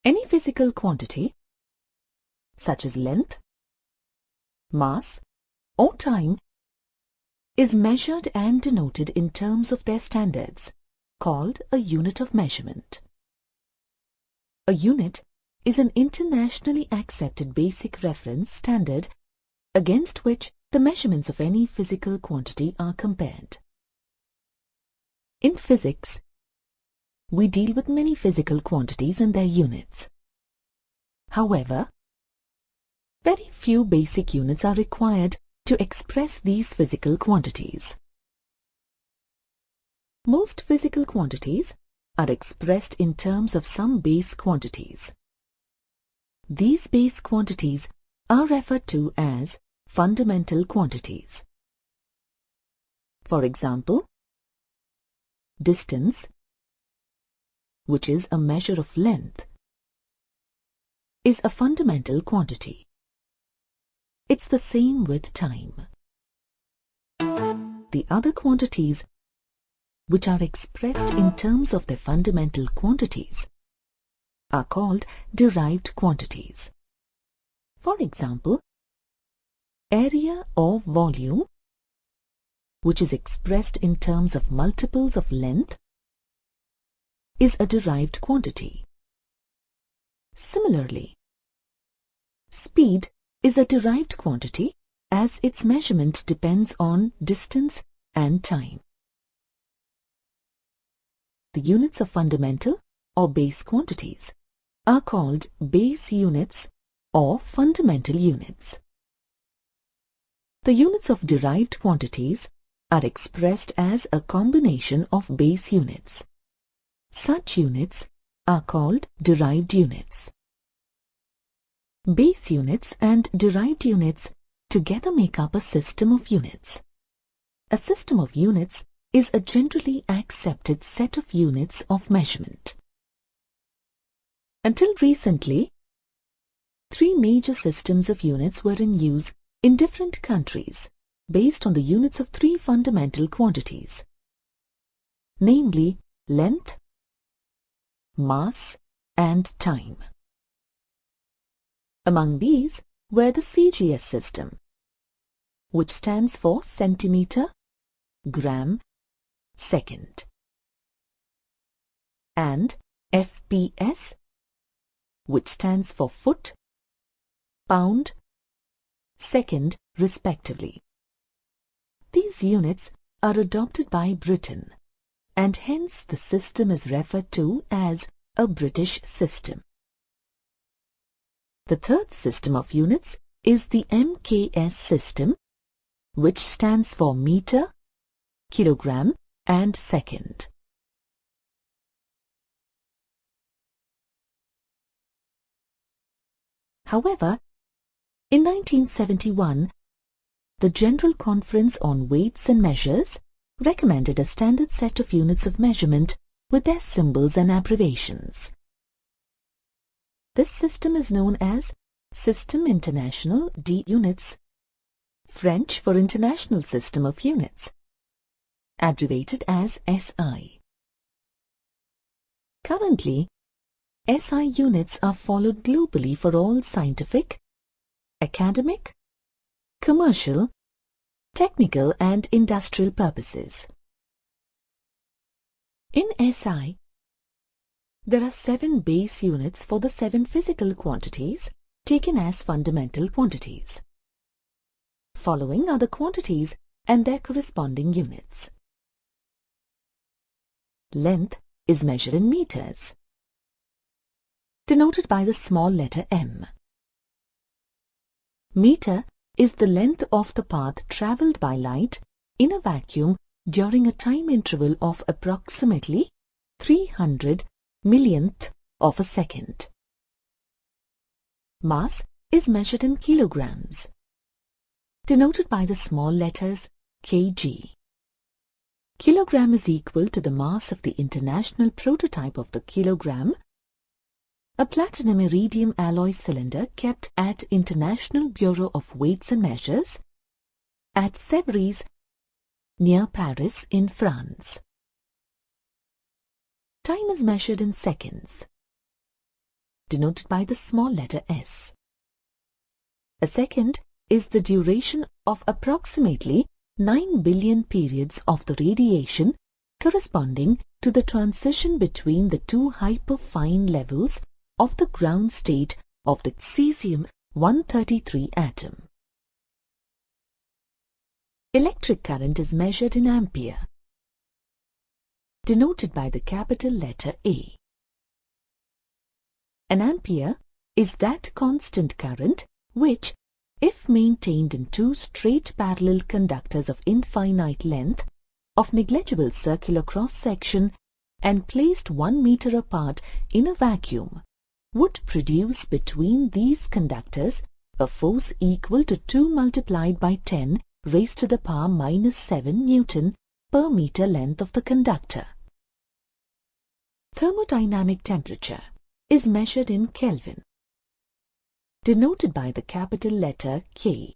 Any physical quantity, such as length, mass, or time, is measured and denoted in terms of their standards, called a unit of measurement. A unit is an internationally accepted basic reference standard against which the measurements of any physical quantity are compared. In physics, we deal with many physical quantities and their units. However, very few basic units are required to express these physical quantities. Most physical quantities are expressed in terms of some base quantities. These base quantities are referred to as fundamental quantities. For example, distance, which is a measure of length, is a fundamental quantity. It's the same with time. The other quantities, which are expressed in terms of their fundamental quantities, are called derived quantities. For example, area or volume, which is expressed in terms of multiples of length, is a derived quantity. Similarly, speed is a derived quantity as its measurement depends on distance and time. The units of fundamental or base quantities are called base units or fundamental units. The units of derived quantities are expressed as a combination of base units. Such units are called derived units. Base units and derived units together make up a system of units. A system of units is a generally accepted set of units of measurement. Until recently, three major systems of units were in use in different countries based on the units of three fundamental quantities, namely length, mass, and time. Among these were the CGS system, which stands for centimeter, gram, second, and FPS, which stands for foot, pound, second, respectively. These units are adopted by Britain, and hence the system is referred to as a British system. The third system of units is the MKS system, which stands for meter, kilogram, and second. However, in 1971, the General Conference on Weights and Measures recommended a standard set of units of measurement with their symbols and abbreviations. This system is known as Système International des Units, French for International System of Units, abbreviated as SI. Currently, SI units are followed globally for all scientific, academic, commercial, technical and industrial purposes. In SI, there are 7 base units for the 7 physical quantities taken as fundamental quantities. Following are the quantities and their corresponding units. Length is measured in meters, denoted by the small letter m. Meter is the length of the path travelled by light in a vacuum during a time interval of approximately 300 millionth of a second. Mass is measured in kilograms, denoted by the small letters kg. Kilogram is equal to the mass of the international prototype of the kilogram, a platinum iridium alloy cylinder kept at International Bureau of Weights and Measures at Sèvres, near Paris in France. Time is measured in seconds. denoted by the small letter s. A second is the duration of approximately 9 billion periods of the radiation corresponding to the transition between the two hyperfine levels of the ground state of the cesium-133 atom. Electric current is measured in ampere, denoted by the capital letter A. An ampere is that constant current which, if maintained in two straight parallel conductors of infinite length, of negligible circular cross-section and placed 1 meter apart in a vacuum, would produce between these conductors a force equal to 2 multiplied by 10 raised to the power -7 Newton per meter length of the conductor. Thermodynamic temperature is measured in Kelvin, denoted by the capital letter K.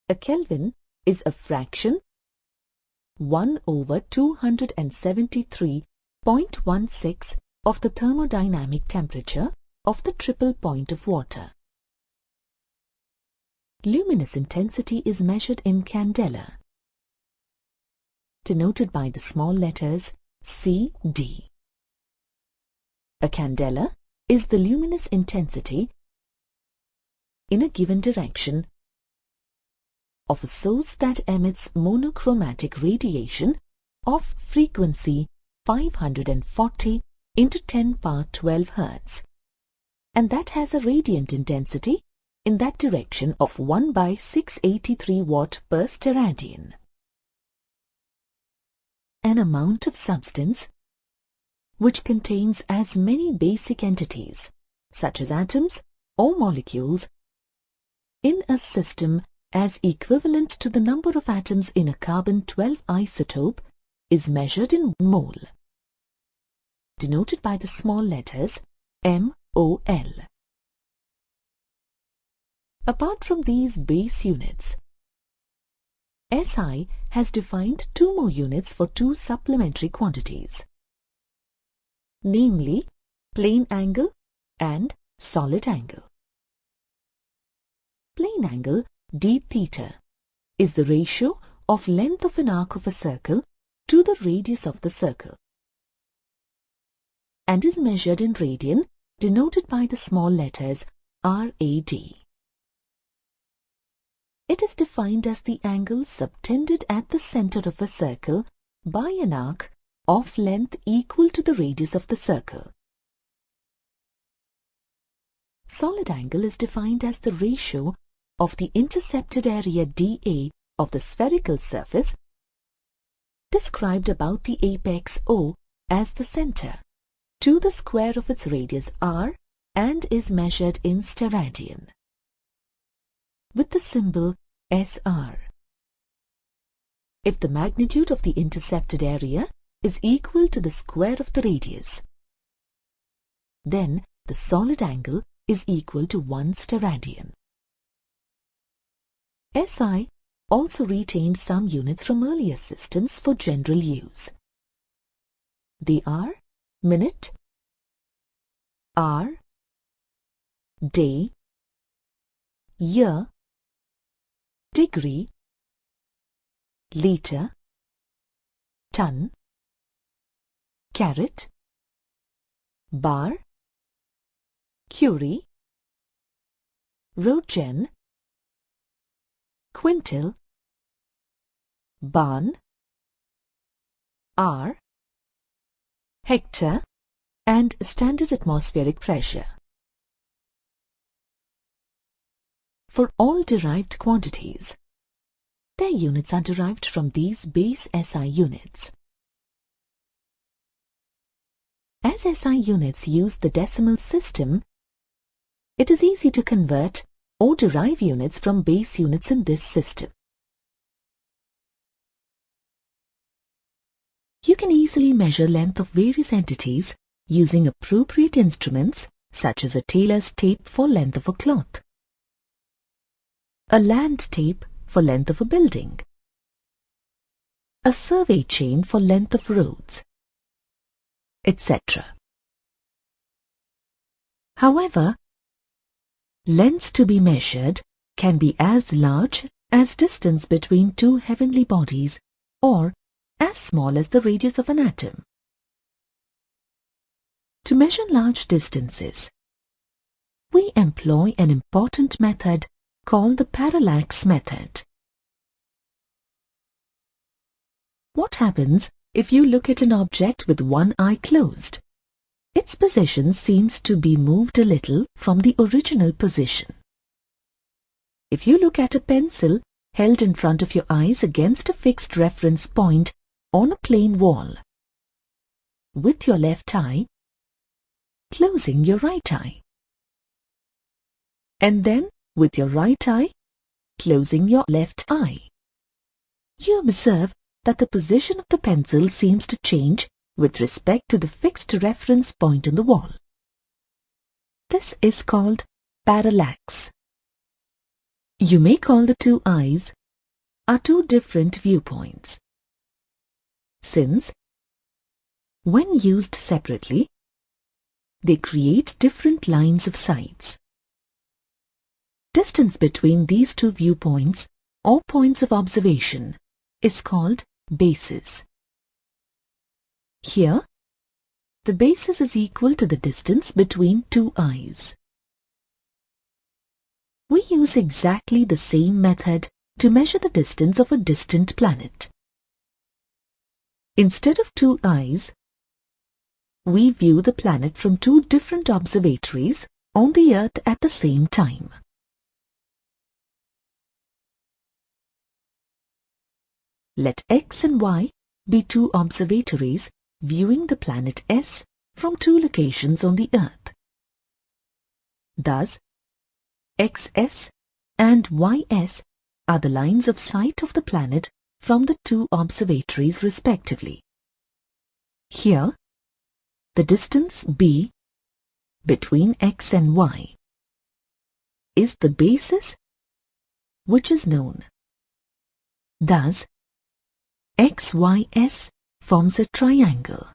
A Kelvin is a fraction 1/273.16 of the thermodynamic temperature of the triple point of water. Luminous intensity is measured in candela, denoted by the small letters CD. A candela is the luminous intensity in a given direction of a source that emits monochromatic radiation of frequency 540 into 10 power 12 Hz, and that has a radiant intensity in that direction of 1 by 683 watt per steradian. An amount of substance which contains as many basic entities, such as atoms or molecules, in a system as equivalent to the number of atoms in a carbon-12 isotope is measured in mole, denoted by the small letters MOL. Apart from these base units, SI has defined two more units for two supplementary quantities, namely plane angle and solid angle. Plane angle d theta is the ratio of length of an arc of a circle to the radius of the circle and is measured in radian, denoted by the small letters RAD. It is defined as the angle subtended at the center of a circle by an arc of length equal to the radius of the circle. Solid angle is defined as the ratio of the intercepted area dA of the spherical surface, described about the apex O as the center, to the square of its radius r, and is measured in steradian, with the symbol SR. If the magnitude of the intercepted area is equal to the square of the radius, then the solid angle is equal to 1 steradian. SI also retained some units from earlier systems for general use. They are minute, hour, day, year, degree, liter, ton, carat, bar, curie, roentgen, quintil, barn, hour, hectare, and standard atmospheric pressure. For all derived quantities, their units are derived from these base SI units. As SI units use the decimal system, it is easy to convert or derive units from base units in this system. You can easily measure length of various entities using appropriate instruments such as a tailor's tape for length of a cloth, a land tape for length of a building, a survey chain for length of roads, etc. However, lengths to be measured can be as large as distance between two heavenly bodies or as small as the radius of an atom. To measure large distances, we employ an important method called the parallax method. What happens if you look at an object with one eye closed? Its position seems to be moved a little from the original position. If you look at a pencil held in front of your eyes against a fixed reference point on a plain wall, with your left eye closing your right eye, and then with your right eye closing your left eye, you observe that the position of the pencil seems to change with respect to the fixed reference point on the wall. This is called parallax. You may call the two eyes are two different viewpoints, since when used separately, they create different lines of sights. Distance between these two viewpoints or points of observation is called basis. Here, the basis is equal to the distance between two eyes. We use exactly the same method to measure the distance of a distant planet. Instead of two eyes, we view the planet from two different observatories on the Earth at the same time. Let X and Y be two observatories viewing the planet S from two locations on the Earth. Thus, XS and YS are the lines of sight of the planet from the two observatories respectively. Here, the distance B between X and Y is the basis which is known. Thus, XYS forms a triangle.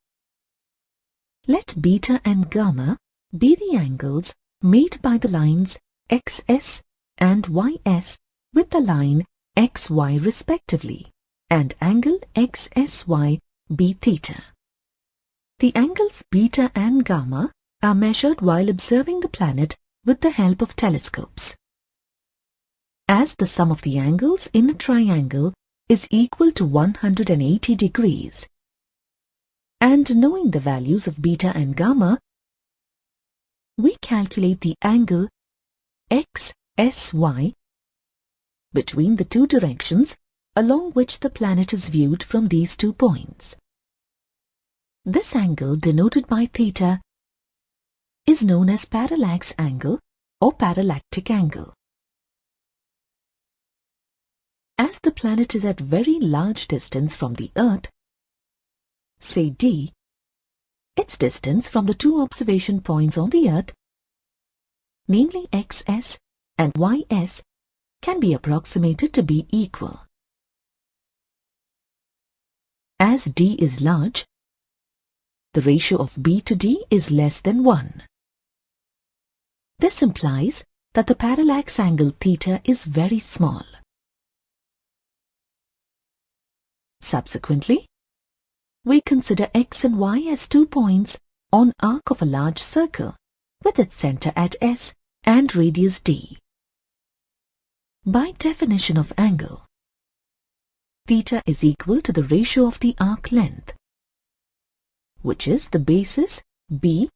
Let beta and gamma be the angles made by the lines XS and YS with the line XY respectively, and angle XSY be theta. The angles beta and gamma are measured while observing the planet with the help of telescopes. As the sum of the angles in a triangle is equal to 180 degrees, and knowing the values of beta and gamma, we calculate the angle XSY between the two directions along which the planet is viewed from these 2 points. This angle, denoted by theta, is known as parallax angle or parallactic angle. As the planet is at very large distance from the Earth, say D, its distance from the 2 observation points on the Earth, namely XS and YS, can be approximated to be equal. As D is large, the ratio of B to D is less than 1. This implies that the parallax angle theta is very small. Subsequently, we consider X and Y as 2 points on arc of a large circle with its center at S and radius D. By definition of angle, theta is equal to the ratio of the arc length, which is the basis B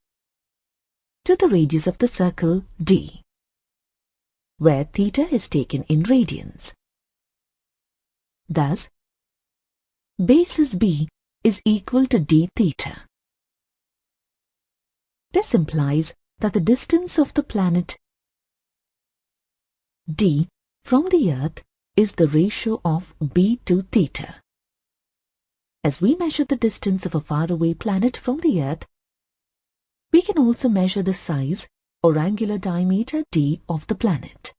to the radius of the circle D, where theta is taken in radians. Thus, basis B is equal to d theta. This implies that the distance of the planet D from the Earth is the ratio of B to theta. As we measure the distance of a faraway planet from the Earth, we can also measure the size or angular diameter d of the planet.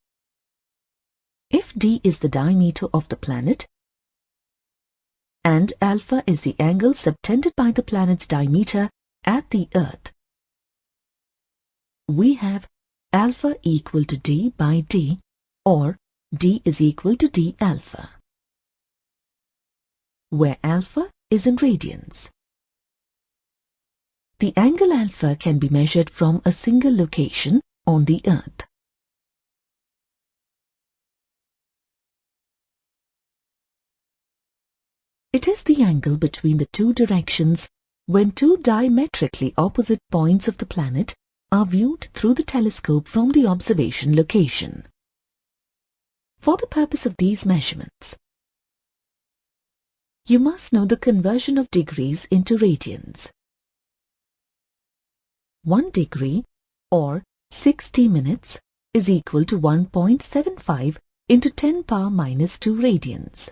If d is the diameter of the planet, and alpha is the angle subtended by the planet's diameter at the Earth, we have alpha equal to d by d, or d is equal to d alpha, where alpha is in radians. The angle alpha can be measured from a single location on the Earth. It is the angle between the two directions when two diametrically opposite points of the planet are viewed through the telescope from the observation location. For the purpose of these measurements, you must know the conversion of degrees into radians. 1 degree or 60 minutes is equal to 1.75 into 10 power minus 2 radians.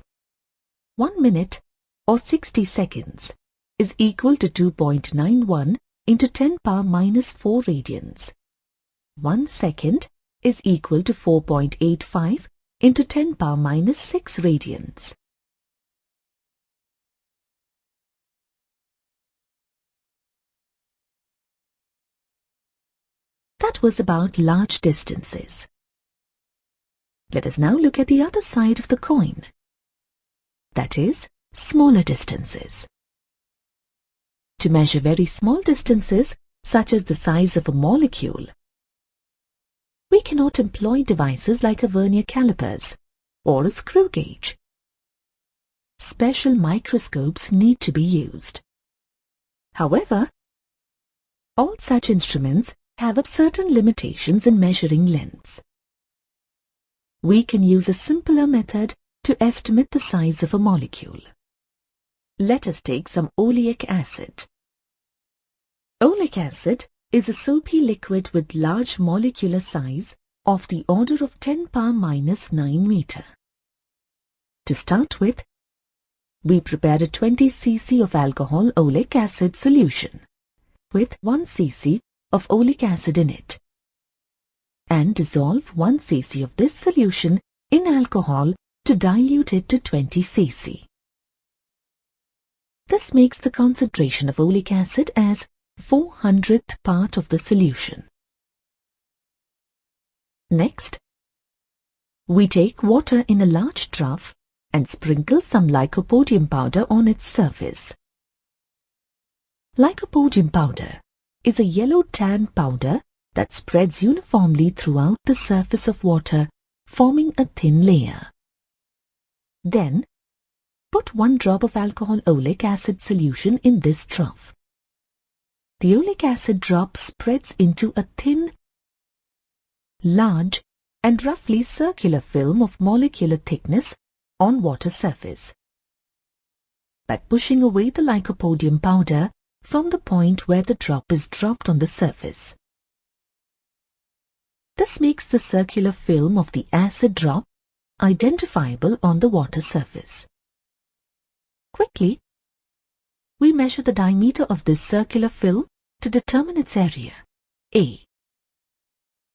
1 minute or 60 seconds is equal to 2.91 into 10 power minus 4 radians. 1 second is equal to 4.85 into 10 power minus 6 radians. That was about large distances. Let us now look at the other side of the coin. That is, smaller distances. To measure very small distances, such as the size of a molecule, we cannot employ devices like a vernier calipers or a screw gauge. Special microscopes need to be used. However, all such instruments have certain limitations in measuring lengths. We can use a simpler method to estimate the size of a molecule. Let us take some oleic acid. Oleic acid is a soapy liquid with large molecular size of the order of 10 power minus 9 meter. To start with, we prepare a 20 cc of alcohol oleic acid solution with 1 cc of oleic acid in it, and dissolve 1 cc of this solution in alcohol to dilute it to 20 cc. This makes the concentration of oleic acid as 400th part of the solution. Next, we take water in a large trough and sprinkle some lycopodium powder on its surface. Lycopodium powder is a yellow tan powder that spreads uniformly throughout the surface of water, forming a thin layer. Then, put 1 drop of alcohol oleic acid solution in this trough. The oleic acid drop spreads into a thin, large and roughly circular film of molecular thickness on water surface. By pushing away the lycopodium powder from the point where the drop is dropped on the surface, this makes the circular film of the acid drop identifiable on the water surface. Quickly, we measure the diameter of this circular film to determine its area, A.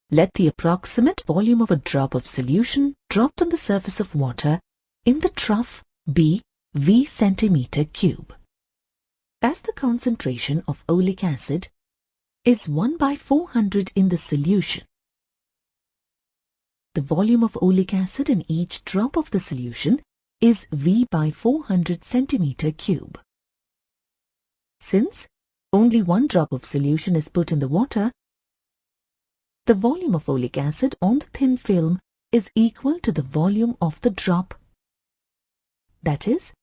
Let the approximate volume of a drop of solution dropped on the surface of water in the trough be V centimeter cube. As the concentration of oleic acid is 1/400 in the solution, the volume of oleic acid in each drop of the solution is V/400 centimeter cube. Since only 1 drop of solution is put in the water, the volume of oleic acid on the thin film is equal to the volume of the drop, that is,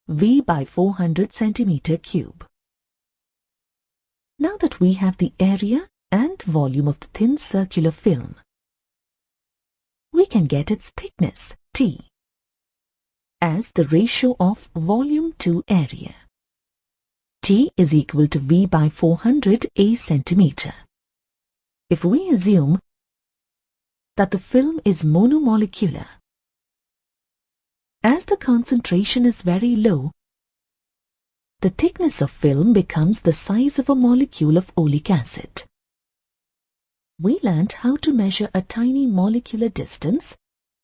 V/400 centimeter cube. Now that we have the area and volume of the thin circular film, we can get its thickness, T, as the ratio of volume to area. T is equal to V/400 a centimeter. If we assume that the film is monomolecular, as the concentration is very low, the thickness of film becomes the size of a molecule of oleic acid. We learnt how to measure a tiny molecular distance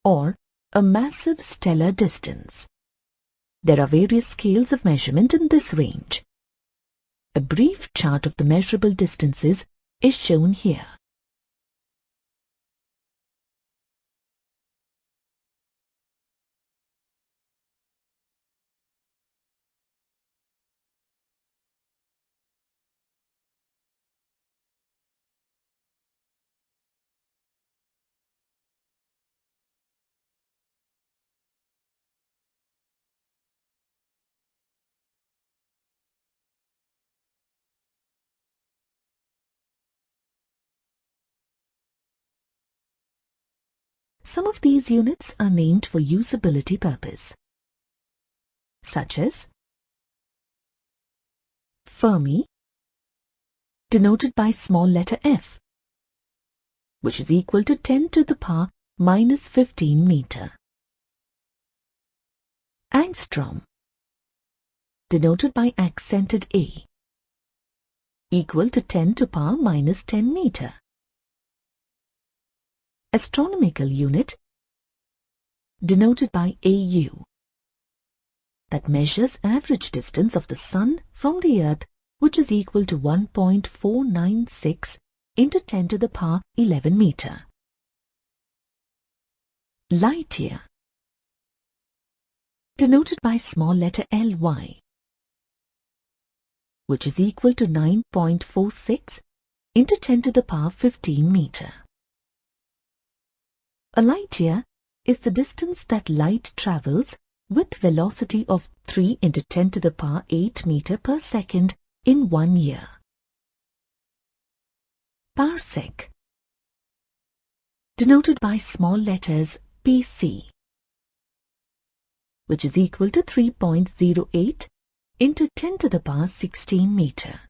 or a massive stellar distance. There are various scales of measurement in this range. A brief chart of the measurable distances is shown here. Some of these units are named for usability purpose, such as Fermi, denoted by small letter f, which is equal to 10 to the power minus 15 meter. Angstrom, denoted by accented A, equal to 10 to power minus 10 meter. Astronomical unit, denoted by AU, that measures average distance of the Sun from the Earth, which is equal to 1.496 into 10 to the power 11 meter. Light year, denoted by small letter ly, which is equal to 9.46 into 10 to the power 15 meter. A light year is the distance that light travels with velocity of 3 into 10 to the power 8 meter per second in 1 year. Parsec, denoted by small letters PC, which is equal to 3.08 into 10 to the power 16 meter.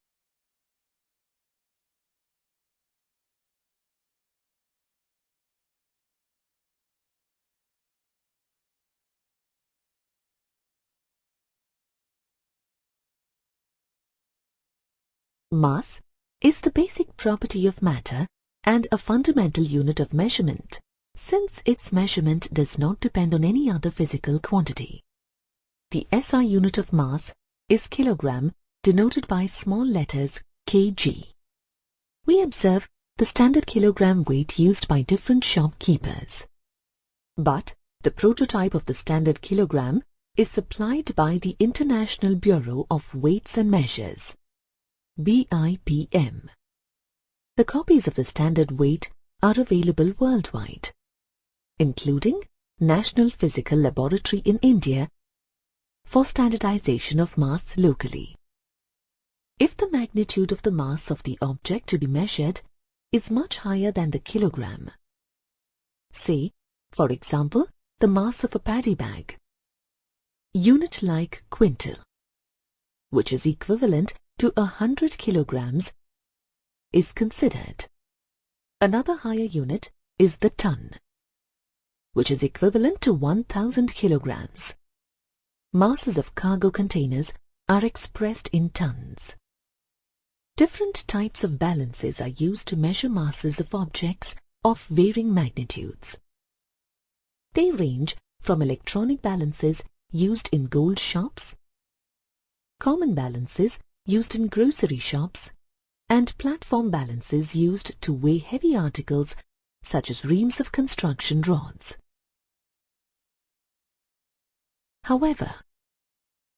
Mass is the basic property of matter and a fundamental unit of measurement, since its measurement does not depend on any other physical quantity. The SI unit of mass is kilogram, denoted by small letters kg. We observe the standard kilogram weight used by different shopkeepers. But the prototype of the standard kilogram is supplied by the International Bureau of Weights and Measures, BIPM. The copies of the standard weight are available worldwide, including National Physical Laboratory in India for standardization of mass locally. If the magnitude of the mass of the object to be measured is much higher than the kilogram, say, for example, the mass of a paddy bag, unit like quintal, which is equivalent to 100 kilograms, is considered. Another higher unit is the ton, which is equivalent to 1000 kilograms. Masses of cargo containers are expressed in tons. Different types of balances are used to measure masses of objects of varying magnitudes. They range from electronic balances used in gold shops, common balances used in grocery shops, and platform balances used to weigh heavy articles such as reams of construction rods. However,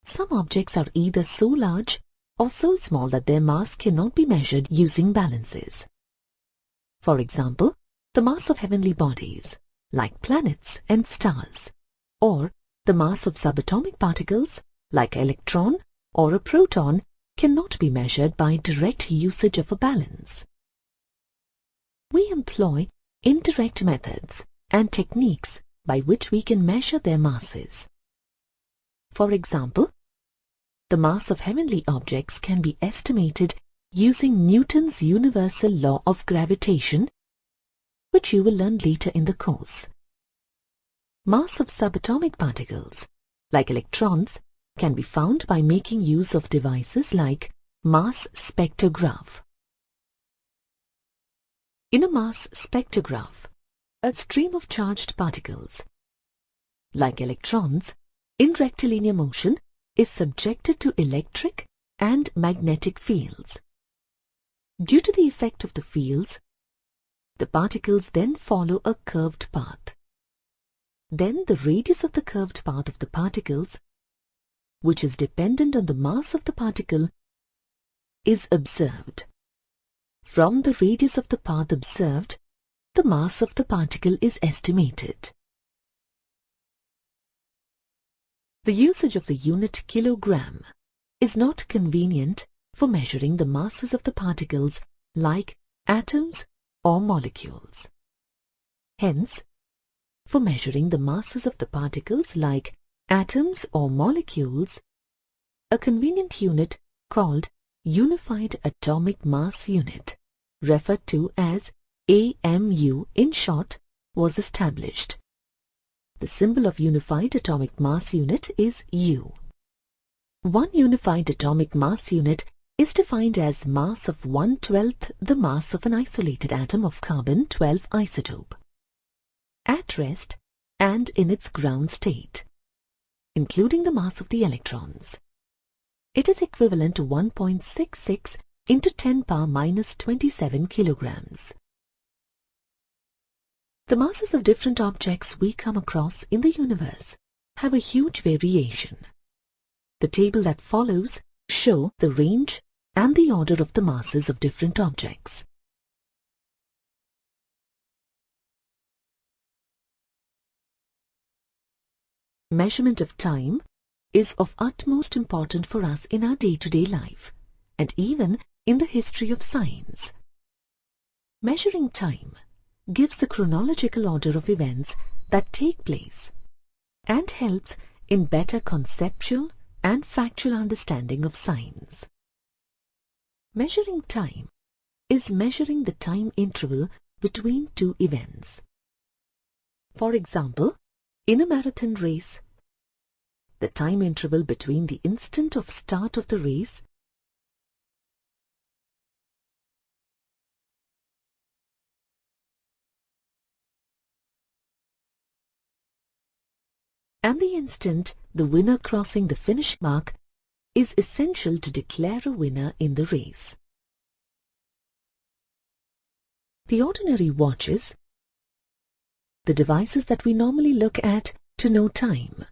some objects are either so large or so small that their mass cannot be measured using balances. For example, the mass of heavenly bodies, like planets and stars, or the mass of subatomic particles, like an electron or a proton, cannot be measured by direct usage of a balance. We employ indirect methods and techniques by which we can measure their masses. For example, the mass of heavenly objects can be estimated using Newton's universal law of gravitation, which you will learn later in the course. Mass of subatomic particles, like electrons, can be found by making use of devices like mass spectrograph. In a mass spectrograph, a stream of charged particles, like electrons, in rectilinear motion is subjected to electric and magnetic fields. Due to the effect of the fields, the particles then follow a curved path. Then the radius of the curved path of the particles, which is dependent on the mass of the particle, is observed. From the radius of the path observed, the mass of the particle is estimated. The usage of the unit kilogram is not convenient for measuring the masses of the particles like atoms or molecules. Hence, for measuring the masses of the particles like atoms or molecules, a convenient unit called Unified Atomic Mass Unit, referred to as AMU in short, was established. The symbol of Unified Atomic Mass Unit is U. One Unified Atomic Mass Unit is defined as mass of 1/12 the mass of an isolated atom of carbon-12 isotope, at rest and in its ground state, including the mass of the electrons. It is equivalent to 1.66 into 10 power minus 27 kilograms. The masses of different objects we come across in the universe have a huge variation. The table that follows shows the range and the order of the masses of different objects. Measurement of time is of utmost importance for us in our day-to-day life and even in the history of science. Measuring time gives the chronological order of events that take place and helps in better conceptual and factual understanding of science. Measuring time is measuring the time interval between two events. For example, in a marathon race, the time interval between the instant of start of the race and the instant the winner crossing the finish mark is essential to declare a winner in the race. The ordinary watches, the devices that we normally look at to know time,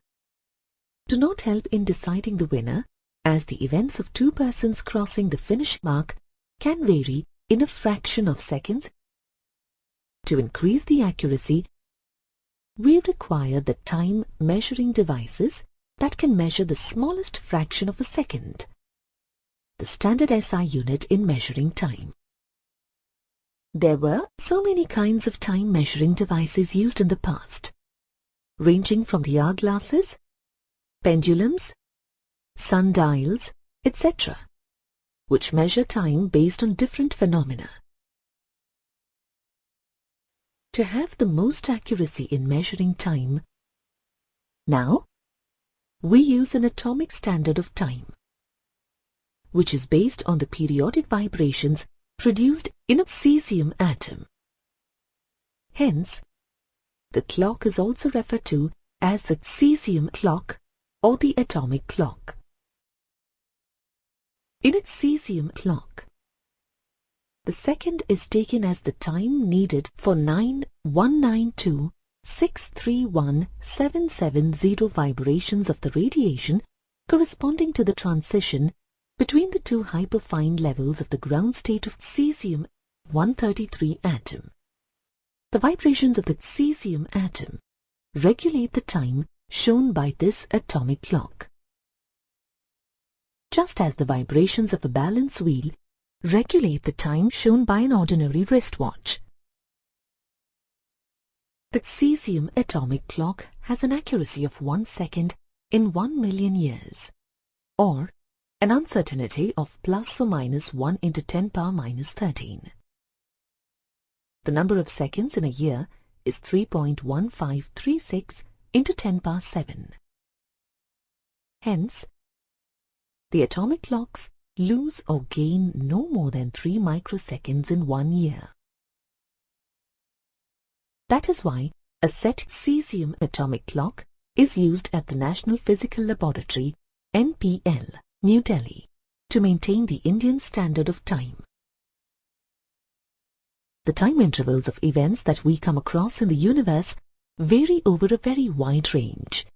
do not help in deciding the winner, as the events of two persons crossing the finish mark can vary in a fraction of seconds. To increase the accuracy, we require the time measuring devices that can measure the smallest fraction of a second, the standard SI unit in measuring time. There were so many kinds of time measuring devices used in the past, ranging from the hourglasses, pendulums, sundials, etc., which measure time based on different phenomena. To have the most accuracy in measuring time, now we use an atomic standard of time, which is based on the periodic vibrations produced in a cesium atom. Hence, the clock is also referred to as the cesium clock or the atomic clock. In a cesium clock, the second is taken as the time needed for 9,192,631,770 vibrations of the radiation corresponding to the transition between the two hyperfine levels of the ground state of cesium-133 atom. The vibrations of the cesium atom regulate the time shown by this atomic clock, just as the vibrations of a balance wheel regulate the time shown by an ordinary wristwatch. The cesium atomic clock has an accuracy of 1 second in 1 million years, or an uncertainty of plus or minus 1 into 10 power minus 13. The number of seconds in a year is 3.1536 into 10 power 7. Hence, the atomic clocks lose or gain no more than 3 microseconds in 1 year. That is why a set cesium atomic clock is used at the National Physical Laboratory, NPL, New Delhi, to maintain the Indian standard of time. The time intervals of events that we come across in the universe vary over a very wide range.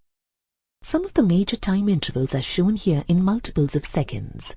Some of the major time intervals are shown here in multiples of seconds.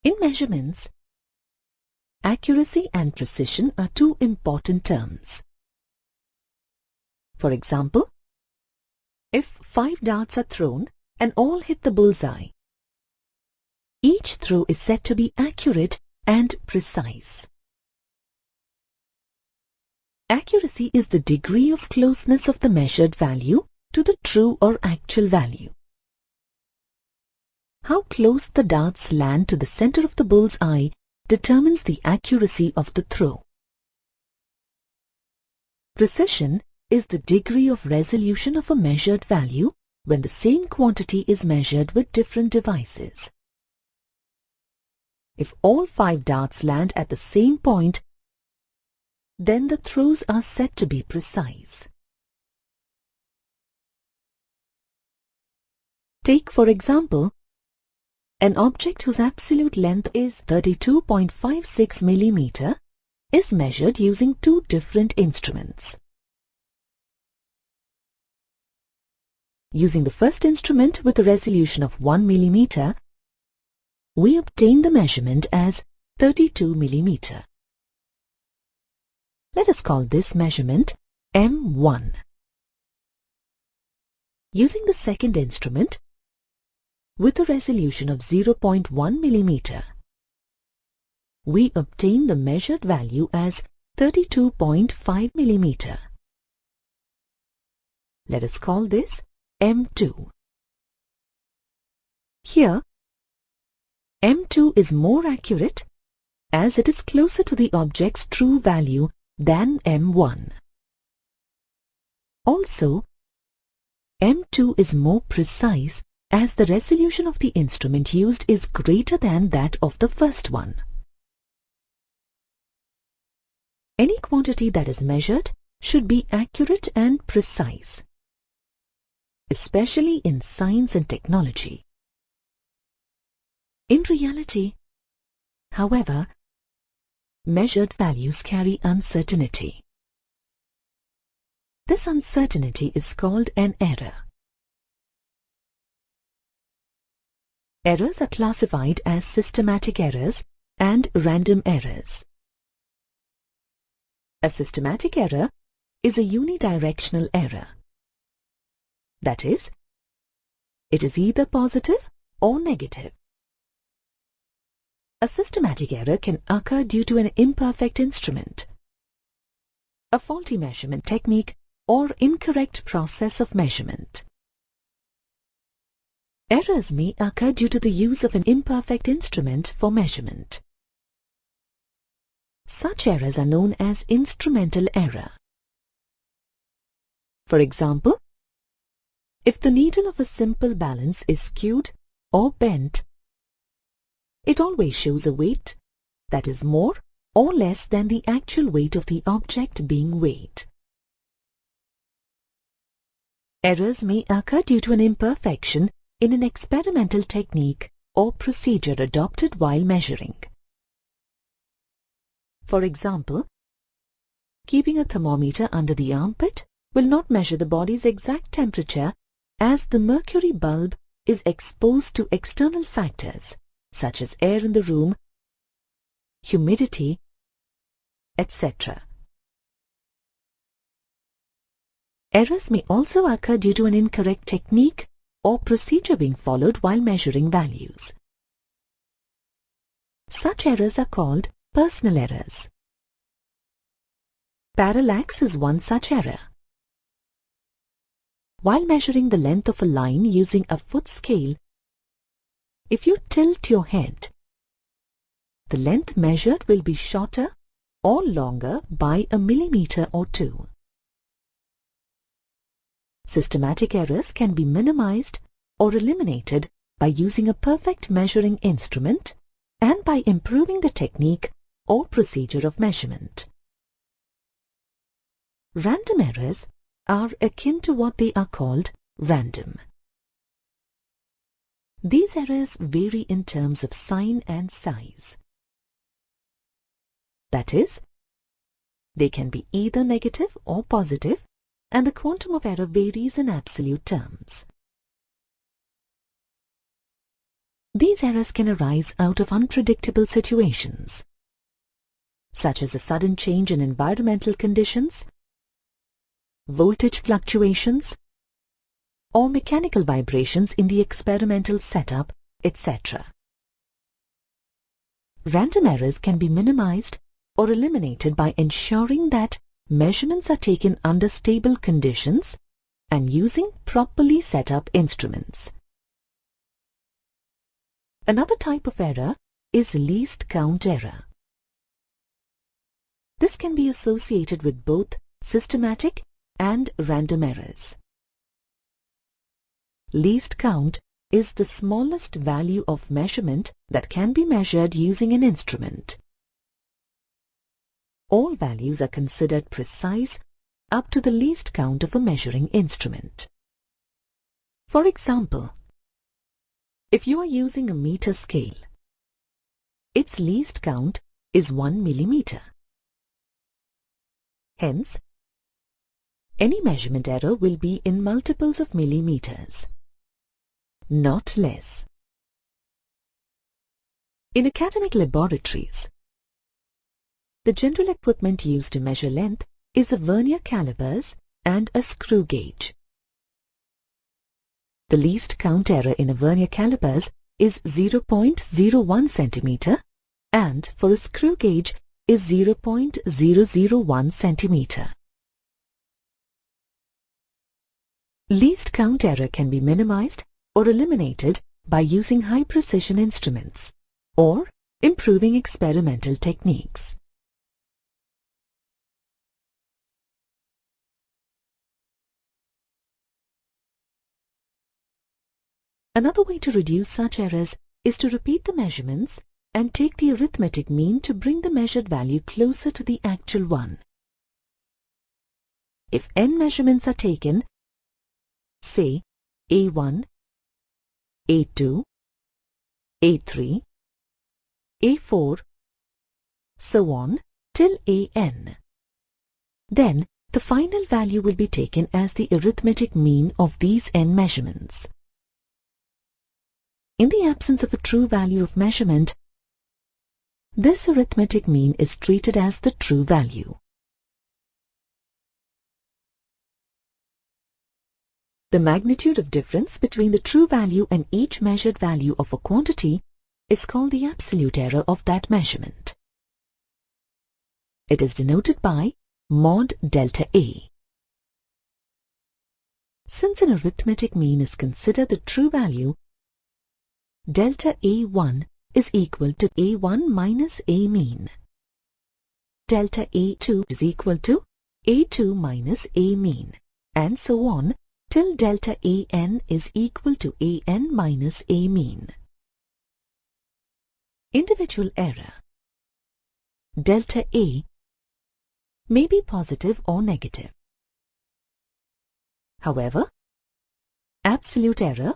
In measurements, accuracy and precision are two important terms. For example, if 5 darts are thrown and all hit the bullseye, each throw is said to be accurate and precise. Accuracy is the degree of closeness of the measured value to the true or actual value. How close the darts land to the center of the bull's eye determines the accuracy of the throw. Precision is the degree of resolution of a measured value when the same quantity is measured with different devices. If all 5 darts land at the same point, then the throws are said to be precise. Take, for example, an object whose absolute length is 32.56 mm is measured using 2 different instruments. Using the first instrument with a resolution of 1 mm, we obtain the measurement as 32 mm. Let us call this measurement M1. Using the second instrument, with a resolution of 0.1 mm, we obtain the measured value as 32.5 mm. Let us call this M2. Here, M2 is more accurate as it is closer to the object's true value than M1. Also, M2 is more precise as the resolution of the instrument used is greater than that of the first one. Any quantity that is measured should be accurate and precise, especially in science and technology. In reality, however, measured values carry uncertainty. This uncertainty is called an error. Errors are classified as systematic errors and random errors. A systematic error is a unidirectional error. That is, it is either positive or negative. A systematic error can occur due to an imperfect instrument, a faulty measurement technique, or incorrect process of measurement. Errors may occur due to the use of an imperfect instrument for measurement. Such errors are known as instrumental error. For example, if the needle of a simple balance is skewed or bent, it always shows a weight that is more or less than the actual weight of the object being weighed. Errors may occur due to an imperfection in an experimental technique or procedure adopted while measuring. For example, keeping a thermometer under the armpit will not measure the body's exact temperature as the mercury bulb is exposed to external factors such as air in the room, humidity, etc. Errors may also occur due to an incorrect technique or procedure being followed while measuring values. Such errors are called personal errors. Parallax is one such error. While measuring the length of a line using a foot scale, if you tilt your head, the length measured will be shorter or longer by a millimeter or two. Systematic errors can be minimized or eliminated by using a perfect measuring instrument and by improving the technique or procedure of measurement. Random errors are akin to what they are called random. These errors vary in terms of sign and size. That is, they can be either negative or positive, and the quantum of error varies in absolute terms. These errors can arise out of unpredictable situations, such as a sudden change in environmental conditions, voltage fluctuations, or mechanical vibrations in the experimental setup, etc. Random errors can be minimized or eliminated by ensuring that measurements are taken under stable conditions and using properly set up instruments. Another type of error is least count error. This can be associated with both systematic and random errors. Least count is the smallest value of measurement that can be measured using an instrument. All values are considered precise up to the least count of a measuring instrument. For example, if you are using a meter scale, its least count is 1 millimeter. Hence, any measurement error will be in multiples of millimeters, not less. In academic laboratories, the general equipment used to measure length is a vernier calipers and a screw gauge. The least count error in a vernier calipers is 0.01 centimeter and for a screw gauge is 0.001 centimeter. Least count error can be minimized or eliminated by using high precision instruments or improving experimental techniques. Another way to reduce such errors is to repeat the measurements and take the arithmetic mean to bring the measured value closer to the actual one. If n measurements are taken, say A1, A2, A3, A4, so on till An, then the final value will be taken as the arithmetic mean of these n measurements. In the absence of a true value of measurement, this arithmetic mean is treated as the true value. The magnitude of difference between the true value and each measured value of a quantity is called the absolute error of that measurement. It is denoted by mod delta A. Since an arithmetic mean is considered the true value, delta A1 is equal to A1 minus A mean. Delta A2 is equal to A2 minus A mean, and so on till delta An is equal to An minus A mean. Individual error, delta A, may be positive or negative. However, absolute error,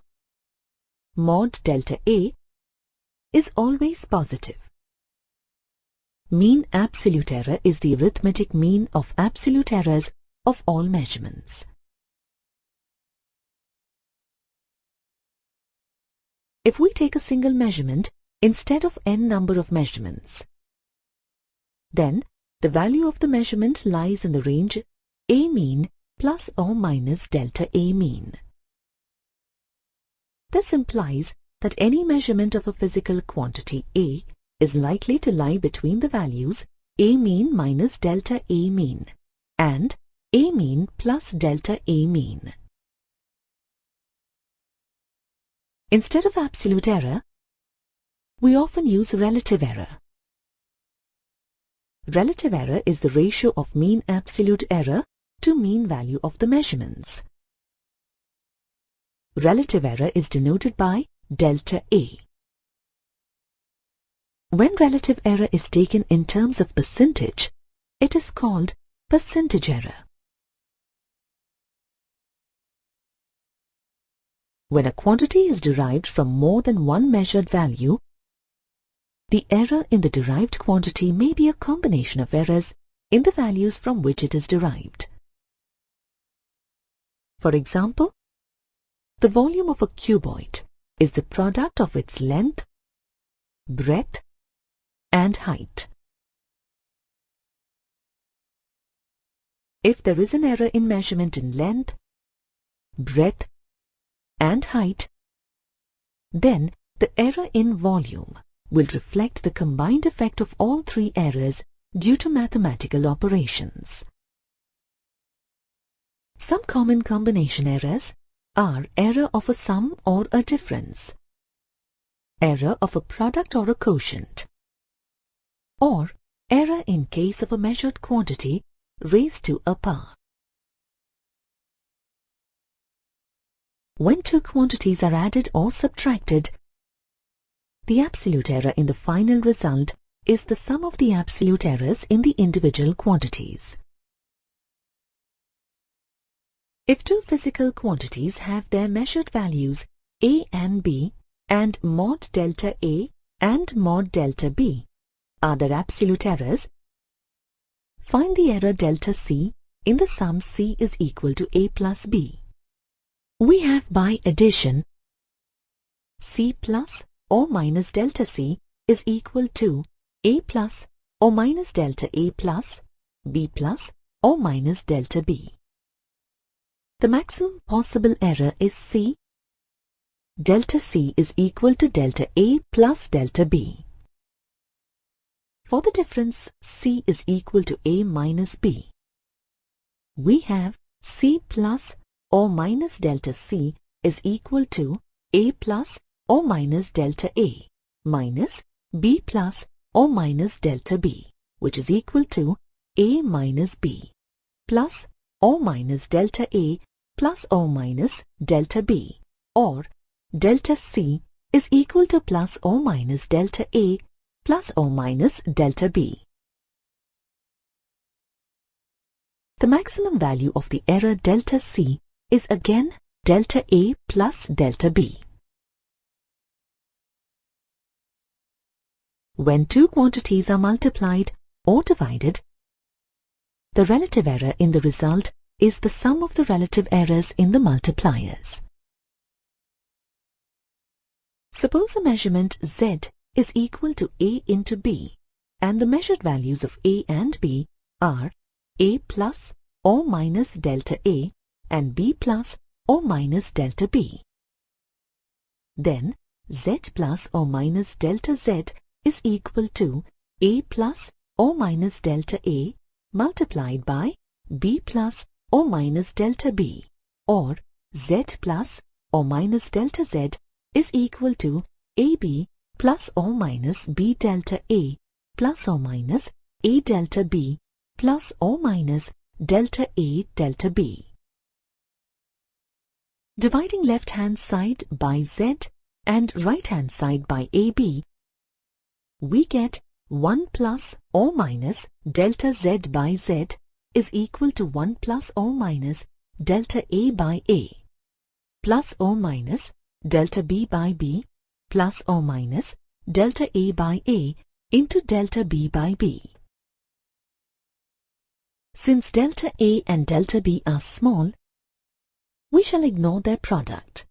mod delta A, is always positive. Mean absolute error is the arithmetic mean of absolute errors of all measurements. If we take a single measurement instead of n number of measurements, then the value of the measurement lies in the range A mean plus or minus delta A mean. This implies that any measurement of a physical quantity A is likely to lie between the values A mean minus delta A mean and A mean plus delta A mean. Instead of absolute error, we often use relative error. Relative error is the ratio of mean absolute error to mean value of the measurements. Relative error is denoted by delta A. When relative error is taken in terms of percentage, it is called percentage error. When a quantity is derived from more than one measured value, the error in the derived quantity may be a combination of errors in the values from which it is derived. For example, the volume of a cuboid is the product of its length, breadth, and height. If there is an error in measurement in length, breadth, and height, then the error in volume will reflect the combined effect of all three errors due to mathematical operations. Some common combination errors are error of a sum or a difference, error of a product or a quotient, or error in case of a measured quantity raised to a power. When two quantities are added or subtracted, the absolute error in the final result is the sum of the absolute errors in the individual quantities. If two physical quantities have their measured values A and B and mod delta A and mod delta B are their absolute errors, find the error delta C in the sum C is equal to A plus B. We have by addition C plus or minus delta C is equal to A plus or minus delta A plus B plus or minus delta B. The maximum possible error is C. Delta C is equal to delta A plus delta B. For the difference C is equal to A minus B, we have C plus or minus delta C is equal to A plus or minus delta A minus B plus or minus delta B, which is equal to A minus B plus or minus delta A plus or minus delta B, or delta C is equal to plus or minus delta A plus or minus delta B. The maximum value of the error delta C is again delta A plus delta B. When two quantities are multiplied or divided, the relative error in the result is the sum of the relative errors in the multipliers. Suppose a measurement Z is equal to A into B, and the measured values of A and B are A plus or minus delta A and B plus or minus delta B. Then Z plus or minus delta Z is equal to A plus or minus delta A multiplied by B plus or minus delta B, or Z plus or minus delta Z is equal to AB plus or minus B delta A plus or minus A delta B plus or minus delta A delta B. Dividing left-hand side by Z and right-hand side by AB, we get 1 plus or minus delta Z by Z is equal to 1 plus or minus delta A by A, plus or minus delta B by B, plus or minus delta A by A into delta B by B. Since delta A and delta B are small, we shall ignore their product.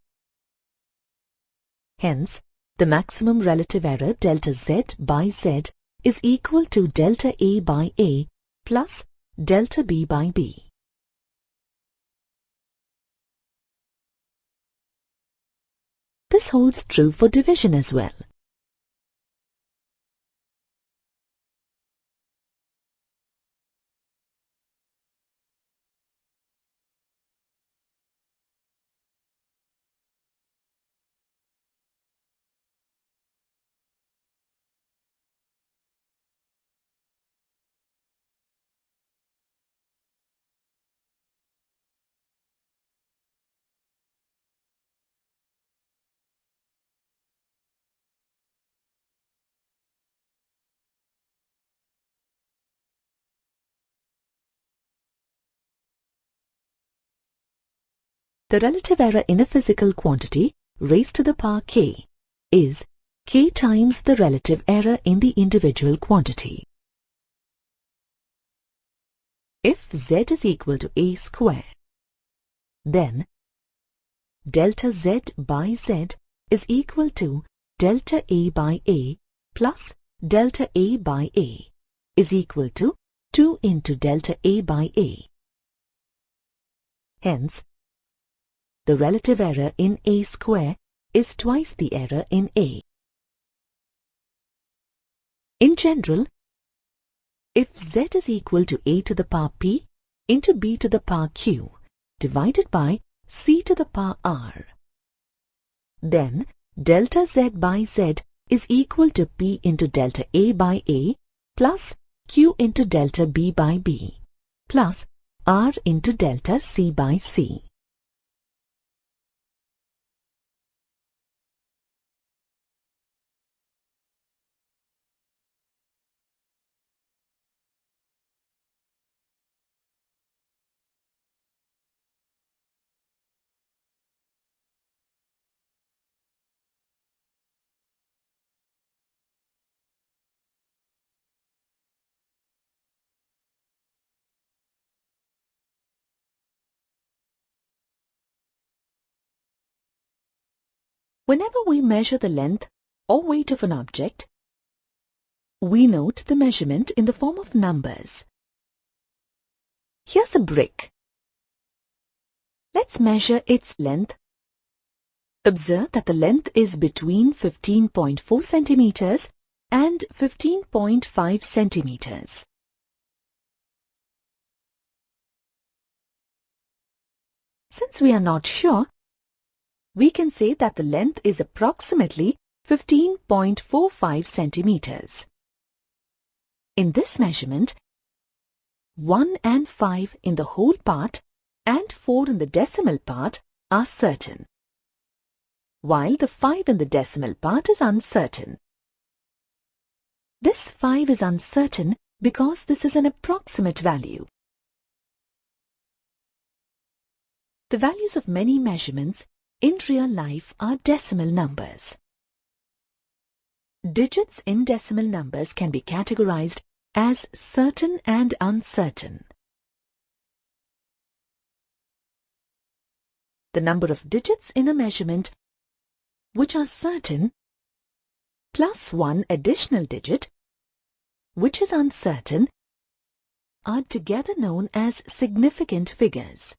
Hence, the maximum relative error delta Z by Z is equal to delta A by A plus delta B by B. This holds true for division as well. The relative error in a physical quantity raised to the power k is k times the relative error in the individual quantity. If z is equal to a square, then delta z by z is equal to delta a by a plus delta a by a is equal to 2 into delta a by a. Hence, the relative error in a square is twice the error in a. In general, if z is equal to a to the power p into b to the power q divided by c to the power r, then delta z by z is equal to p into delta a by a plus q into delta b by b plus r into delta c by c. Whenever we measure the length or weight of an object, we note the measurement in the form of numbers. Here's a brick. Let's measure its length. Observe that the length is between 15.4 centimeters and 15.5 centimeters. Since we are not sure, we can say that the length is approximately 15.45 centimeters. In this measurement, 1 and 5 in the whole part and 4 in the decimal part are certain, while the 5 in the decimal part is uncertain. This 5 is uncertain because this is an approximate value. The values of many measurements in real life are decimal numbers. Digits in decimal numbers can be categorized as certain and uncertain. The number of digits in a measurement which are certain plus one additional digit which is uncertain are together known as significant figures.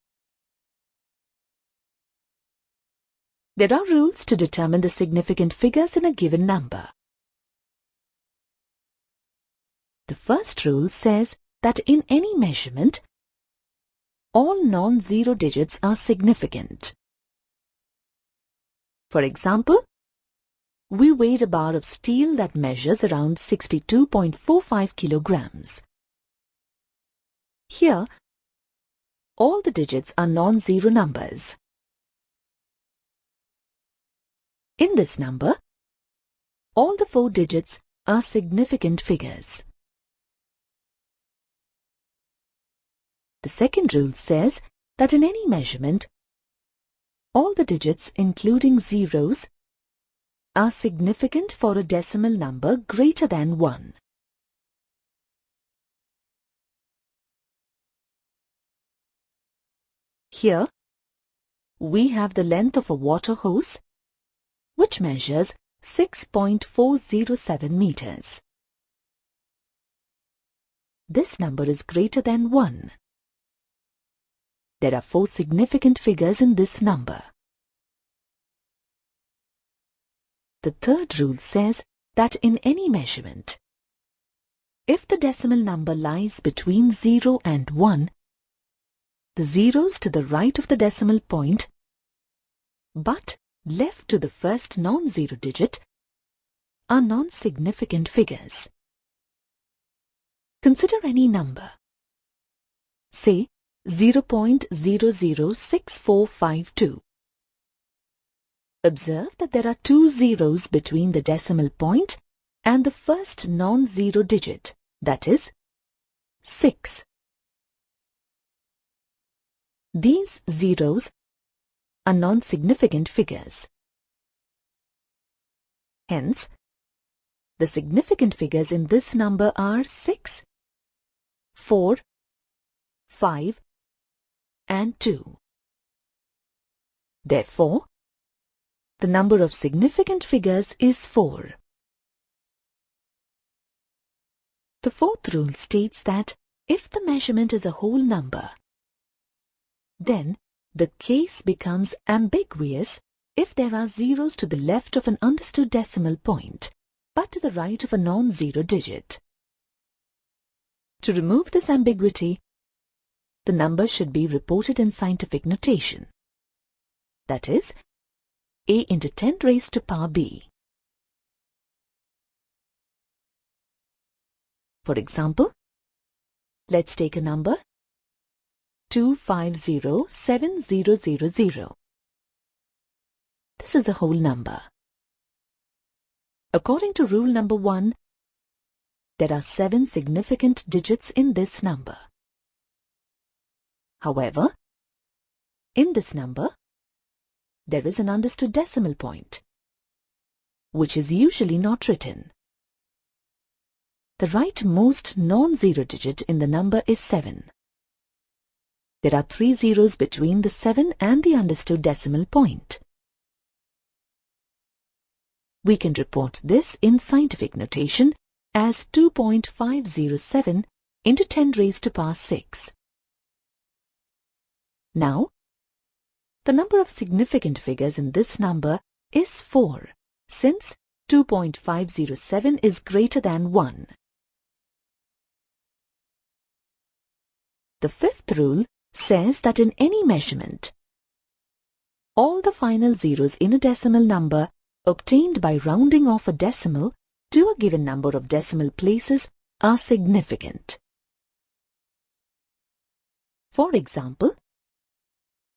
There are rules to determine the significant figures in a given number. The first rule says that in any measurement, all non-zero digits are significant. For example, we weighed a bar of steel that measures around 62.45 kilograms. Here, all the digits are non-zero numbers. In this number, all the 4 digits are significant figures. The second rule says that in any measurement, all the digits including zeros are significant for a decimal number greater than 1. Here, we have the length of a water hose which measures 6.407 meters. This number is greater than 1. There are 4 significant figures in this number. The third rule says that in any measurement, if the decimal number lies between 0 and 1, the zeros to the right of the decimal point, but left to the first non-zero digit, are non-significant figures. Consider any number. Say 0.006452. Observe that there are 2 zeros between the decimal point and the first non-zero digit, that is, 6. These zeros are non-significant figures. Hence, the significant figures in this number are 6, 4, 5, and 2. Therefore, the number of significant figures is 4. The fourth rule states that if the measurement is a whole number, then the case becomes ambiguous if there are zeros to the left of an understood decimal point, but to the right of a non-zero digit. To remove this ambiguity, the number should be reported in scientific notation. That is, a into 10 raised to power b. For example, let's take a number 2507000. This is a whole number. According to rule number 1, there are 7 significant digits in this number. However, in this number, there is an understood decimal point, which is usually not written. The rightmost non-zero digit in the number is 7. There are 3 zeros between the 7 and the understood decimal point. We can report this in scientific notation as 2.507 into 10 raised to power 6. Now, the number of significant figures in this number is 4, since 2.507 is greater than 1. The fifth rule says that in any measurement, all the final zeros in a decimal number obtained by rounding off a decimal to a given number of decimal places are significant. For example,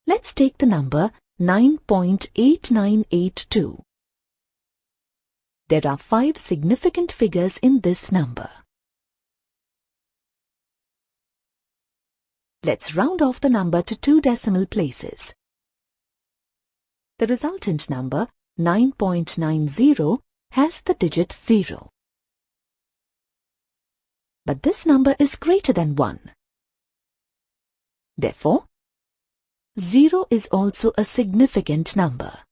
let's take the number 9.8982. There are 5 significant figures in this number. Let's round off the number to 2 decimal places. The resultant number 9.90 has the digit 0. But this number is greater than 1. Therefore, 0 is also a significant number.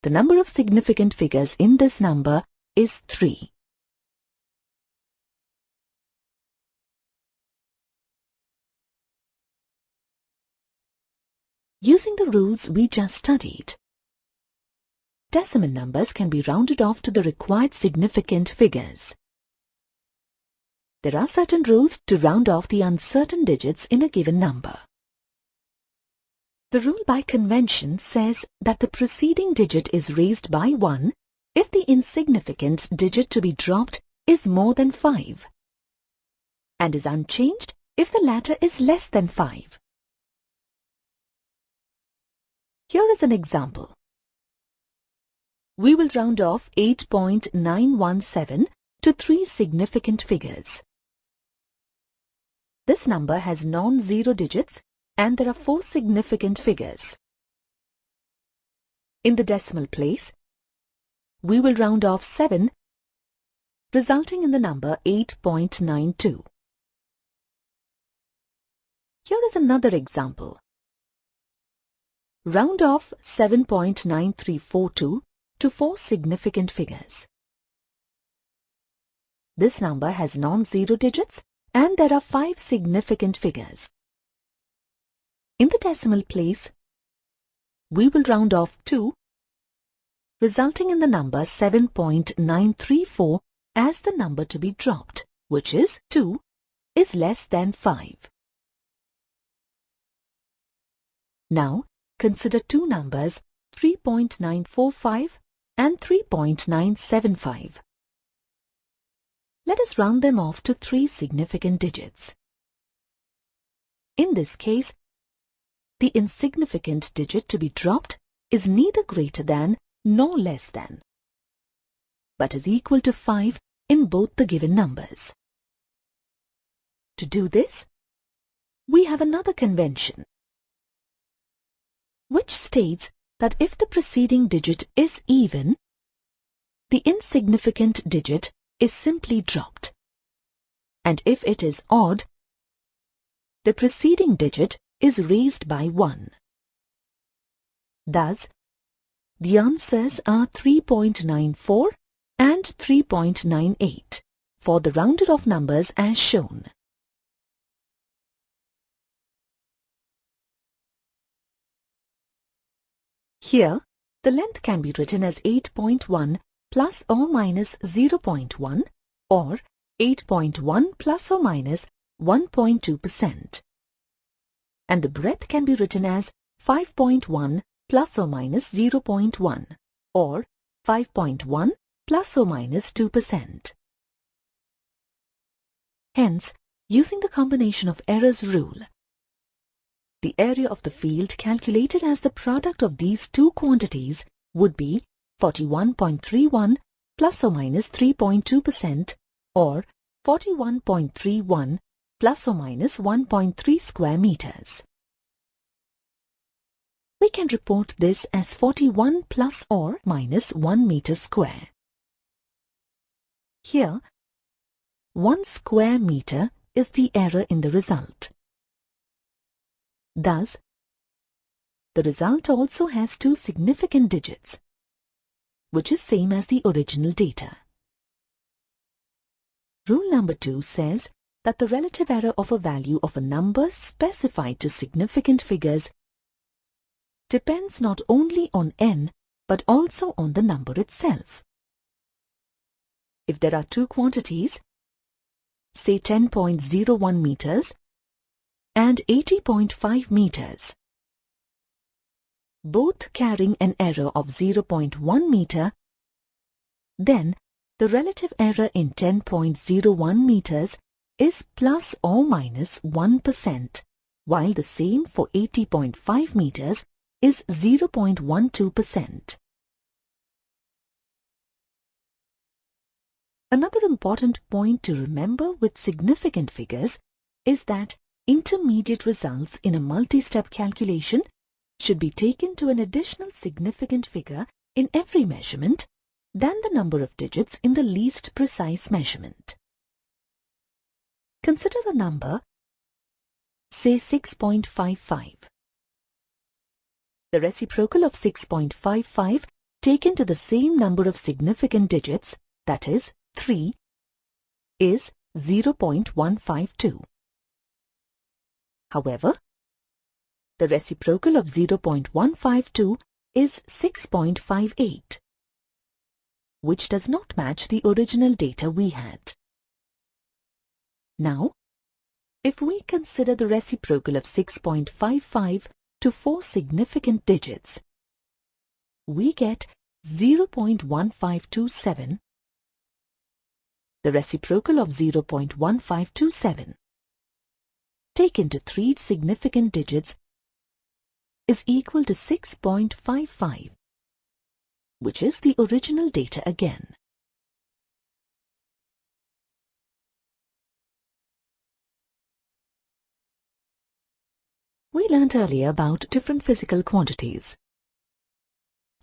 The number of significant figures in this number is 3. Using the rules we just studied, decimal numbers can be rounded off to the required significant figures. There are certain rules to round off the uncertain digits in a given number. The rule by convention says that the preceding digit is raised by 1 if the insignificant digit to be dropped is more than 5, and is unchanged if the latter is less than 5. Here is an example. We will round off 8.917 to 3 significant figures. This number has non-zero digits and there are 4 significant figures. In the decimal place, we will round off 7, resulting in the number 8.92. Here is another example. Round off 7.9342 to 4 significant figures. This number has non-zero digits and there are 5 significant figures. In the decimal place, we will round off 2, resulting in the number 7.934 as the number to be dropped, which is 2 is less than 5. Now, consider 2 numbers 3.945 and 3.975. Let us round them off to 3 significant digits. In this case, the insignificant digit to be dropped is neither greater than nor less than, but is equal to 5 in both the given numbers. To do this, we have another convention. which states that if the preceding digit is even, the insignificant digit is simply dropped, and if it is odd, the preceding digit is raised by 1. Thus, the answers are 3.94 and 3.98 for the rounded off numbers as shown. Here, the length can be written as 8.1 plus or minus 0.1 or 8.1 plus or minus 1.2%. And the breadth can be written as 5.1 plus or minus 0.1 or 5.1 plus or minus 2%. Hence, using the combination of errors rule, the area of the field calculated as the product of these two quantities would be 41.31 plus or minus 3.2% or 41.31 plus or minus 1.3 square meters. We can report this as 41 plus or minus 1 meter square. Here, 1 square meter is the error in the result. Thus, the result also has two significant digits, which is same as the original data. Rule number 2 says that the relative error of a value of a number specified to significant figures depends not only on n but also on the number itself. If there are two quantities, say 10.01 meters and 80.5 meters, both carrying an error of 0.1 meter, then the relative error in 10.01 meters is plus or minus 1%, while the same for 80.5 meters is 0.12%. Another important point to remember with significant figures is that intermediate results in a multi-step calculation should be taken to an additional significant figure in every measurement than the number of digits in the least precise measurement. Consider a number, say 6.55. The reciprocal of 6.55 taken to the same number of significant digits, that is 3, is 0.152. However, the reciprocal of 0.152 is 6.58, which does not match the original data we had. Now, if we consider the reciprocal of 6.55 to 4 significant digits, we get 0.1527. The reciprocal of 0.1527 taken to 3 significant digits is equal to 6.55, which is the original data again. We learnt earlier about different physical quantities,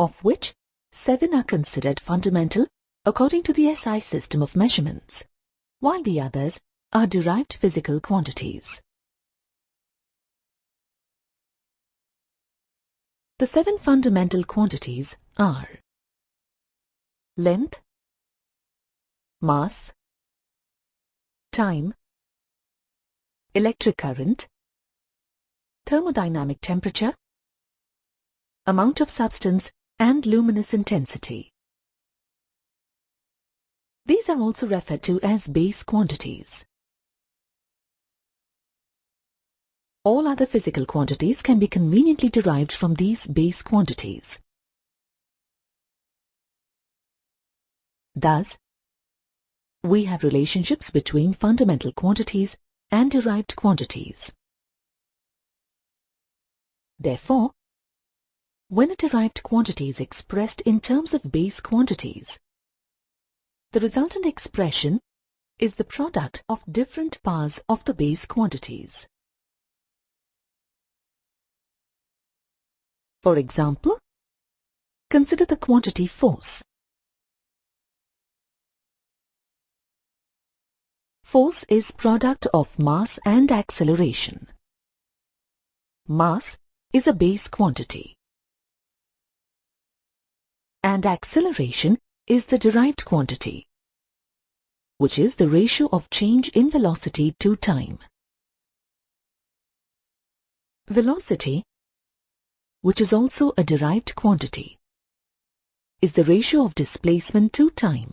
of which 7 are considered fundamental according to the SI system of measurements, while the others are derived physical quantities. The 7 fundamental quantities are length, mass, time, electric current, thermodynamic temperature, amount of substance, and luminous intensity. These are also referred to as base quantities. All other physical quantities can be conveniently derived from these base quantities. Thus, we have relationships between fundamental quantities and derived quantities. Therefore, when a derived quantity is expressed in terms of base quantities, the resultant expression is the product of different powers of the base quantities. For example, consider the quantity force. Force is product of mass and acceleration. Mass is a base quantity, and acceleration is the derived quantity, which is the ratio of change in velocity to time. Velocity, which is also a derived quantity, is the ratio of displacement to time.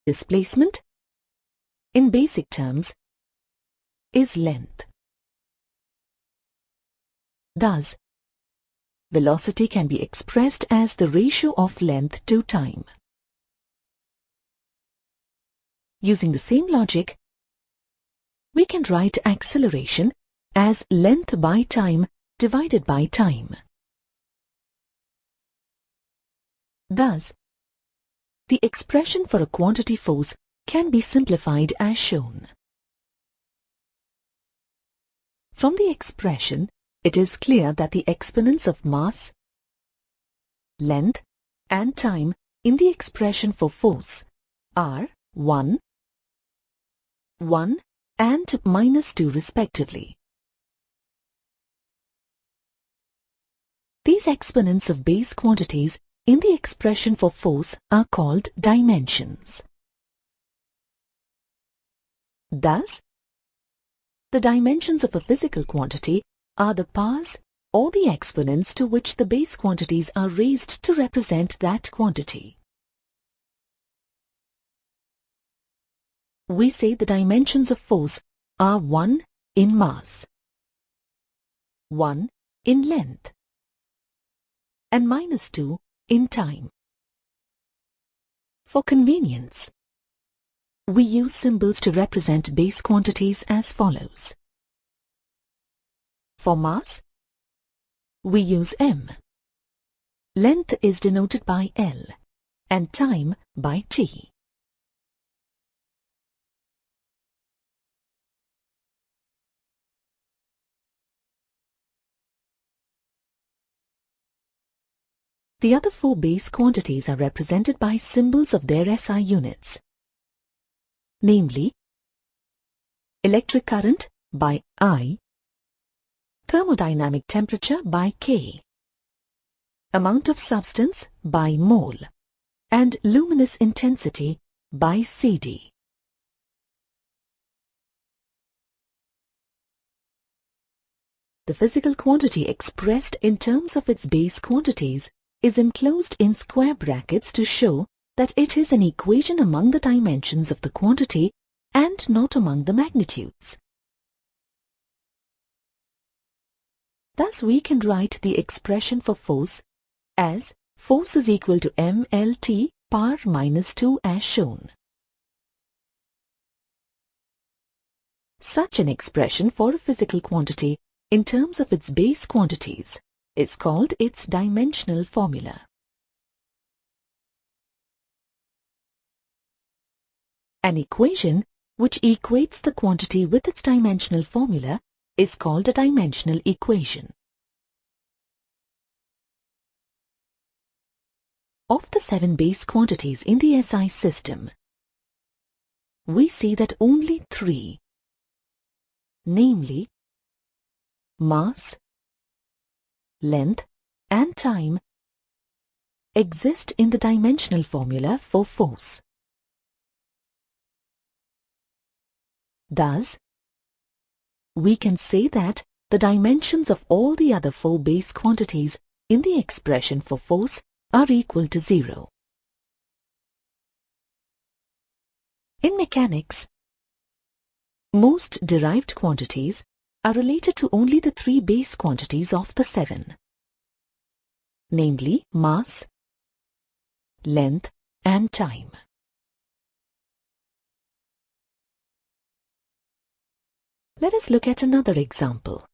Displacement, in basic terms, is length. Thus, velocity can be expressed as the ratio of length to time. Using the same logic, we can write acceleration as length by time divided by time. Thus, the expression for a quantity force can be simplified as shown. From the expression, it is clear that the exponents of mass, length, and time in the expression for force are 1, 1, and -2 respectively. These exponents of base quantities in the expression for force are called dimensions. Thus, the dimensions of a physical quantity are the powers or the exponents to which the base quantities are raised to represent that quantity. We say the dimensions of force are 1 in mass, 1 in length, and -2 in time. For convenience, we use symbols to represent base quantities as follows. For mass, we use m. Length is denoted by L and time by T. The other four base quantities are represented by symbols of their SI units, namely electric current by I, thermodynamic temperature by K, amount of substance by mole, and luminous intensity by CD. The physical quantity expressed in terms of its base quantities is enclosed in square brackets to show that it is an equation among the dimensions of the quantity and not among the magnitudes. Thus we can write the expression for force as force is equal to mLT power -2 as shown. Such an expression for a physical quantity in terms of its base quantities is called its dimensional formula. An equation which equates the quantity with its dimensional formula is called a dimensional equation. Of the 7 base quantities in the SI system, we see that only 3, namely mass, length, and time, exist in the dimensional formula for force. Thus, we can say that the dimensions of all the other 4 base quantities in the expression for force are equal to 0. In mechanics, most derived quantities are related to only the 3 base quantities of the 7, namely mass, length, and time. Let us look at another example.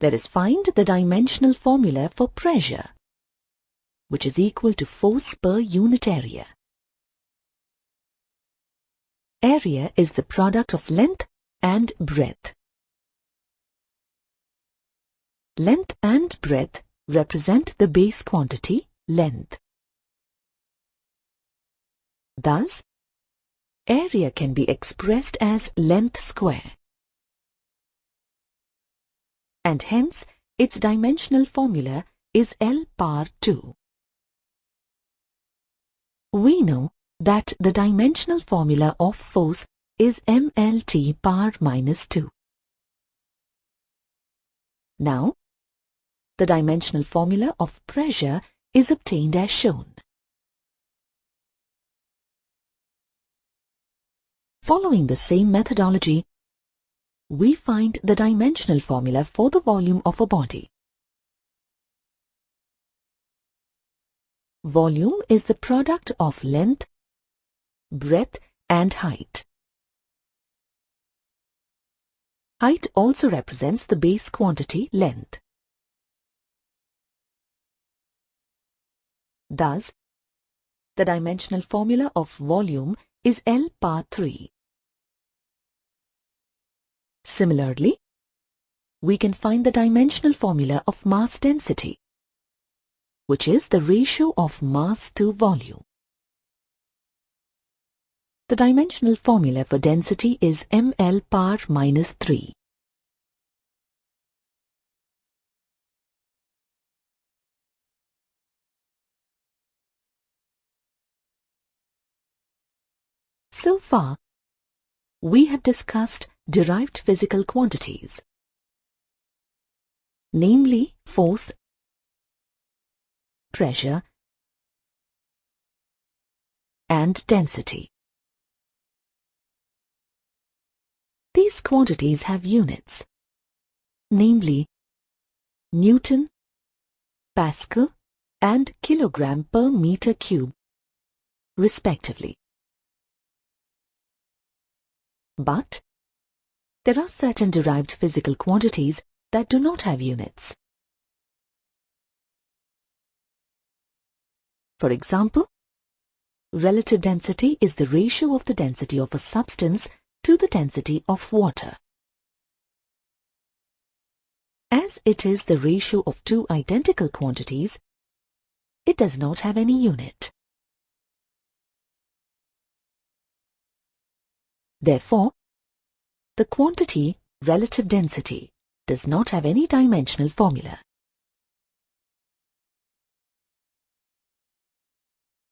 Let us find the dimensional formula for pressure, which is equal to force per unit area. Area is the product of length and breadth. Length and breadth represent the base quantity, length. Thus, area can be expressed as length square, and hence its dimensional formula is L power 2. We know that the dimensional formula of force is mLT power minus 2. Now, the dimensional formula of pressure is obtained as shown. Following the same methodology, we find the dimensional formula for the volume of a body. Volume is the product of length, breadth and height. Height also represents the base quantity, length. Thus, the dimensional formula of volume is L power 3. Similarly, we can find the dimensional formula of mass density, which is the ratio of mass to volume. The dimensional formula for density is mL power minus 3. So far, we have discussed derived physical quantities, namely force, pressure, and density. These quantities have units, namely Newton, Pascal, and kilogram per meter cube, respectively. But there are certain derived physical quantities that do not have units. For example, relative density is the ratio of the density of a substance to the density of water. As it is the ratio of two identical quantities, it does not have any unit. Therefore, the quantity relative density does not have any dimensional formula.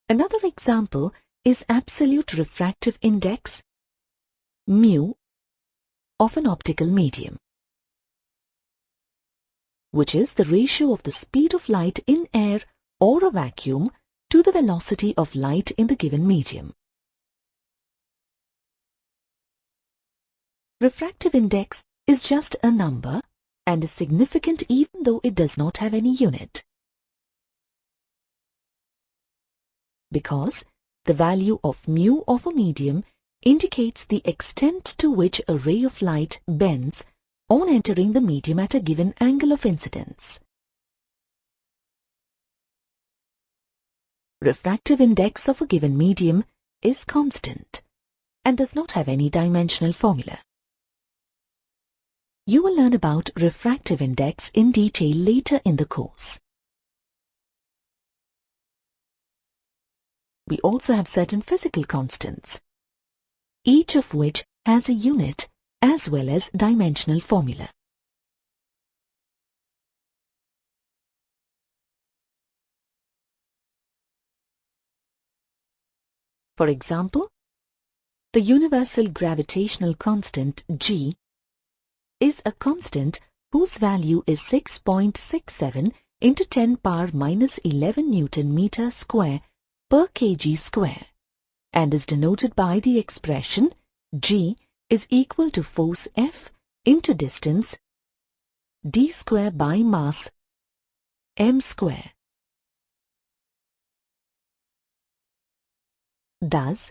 Another example is absolute refractive index, mu, of an optical medium, which is the ratio of the speed of light in air or a vacuum to the velocity of light in the given medium. Refractive index is just a number and is significant even though it does not have any unit, because the value of mu of a medium indicates the extent to which a ray of light bends on entering the medium at a given angle of incidence. Refractive index of a given medium is constant and does not have any dimensional formula. You will learn about refractive index in detail later in the course. We also have certain physical constants, each of which has a unit as well as dimensional formula. For example, the universal gravitational constant G is a constant whose value is 6.67 into 10 power minus 11 Newton meter square per kg square and is denoted by the expression G is equal to force F into distance d square by mass m square. Thus,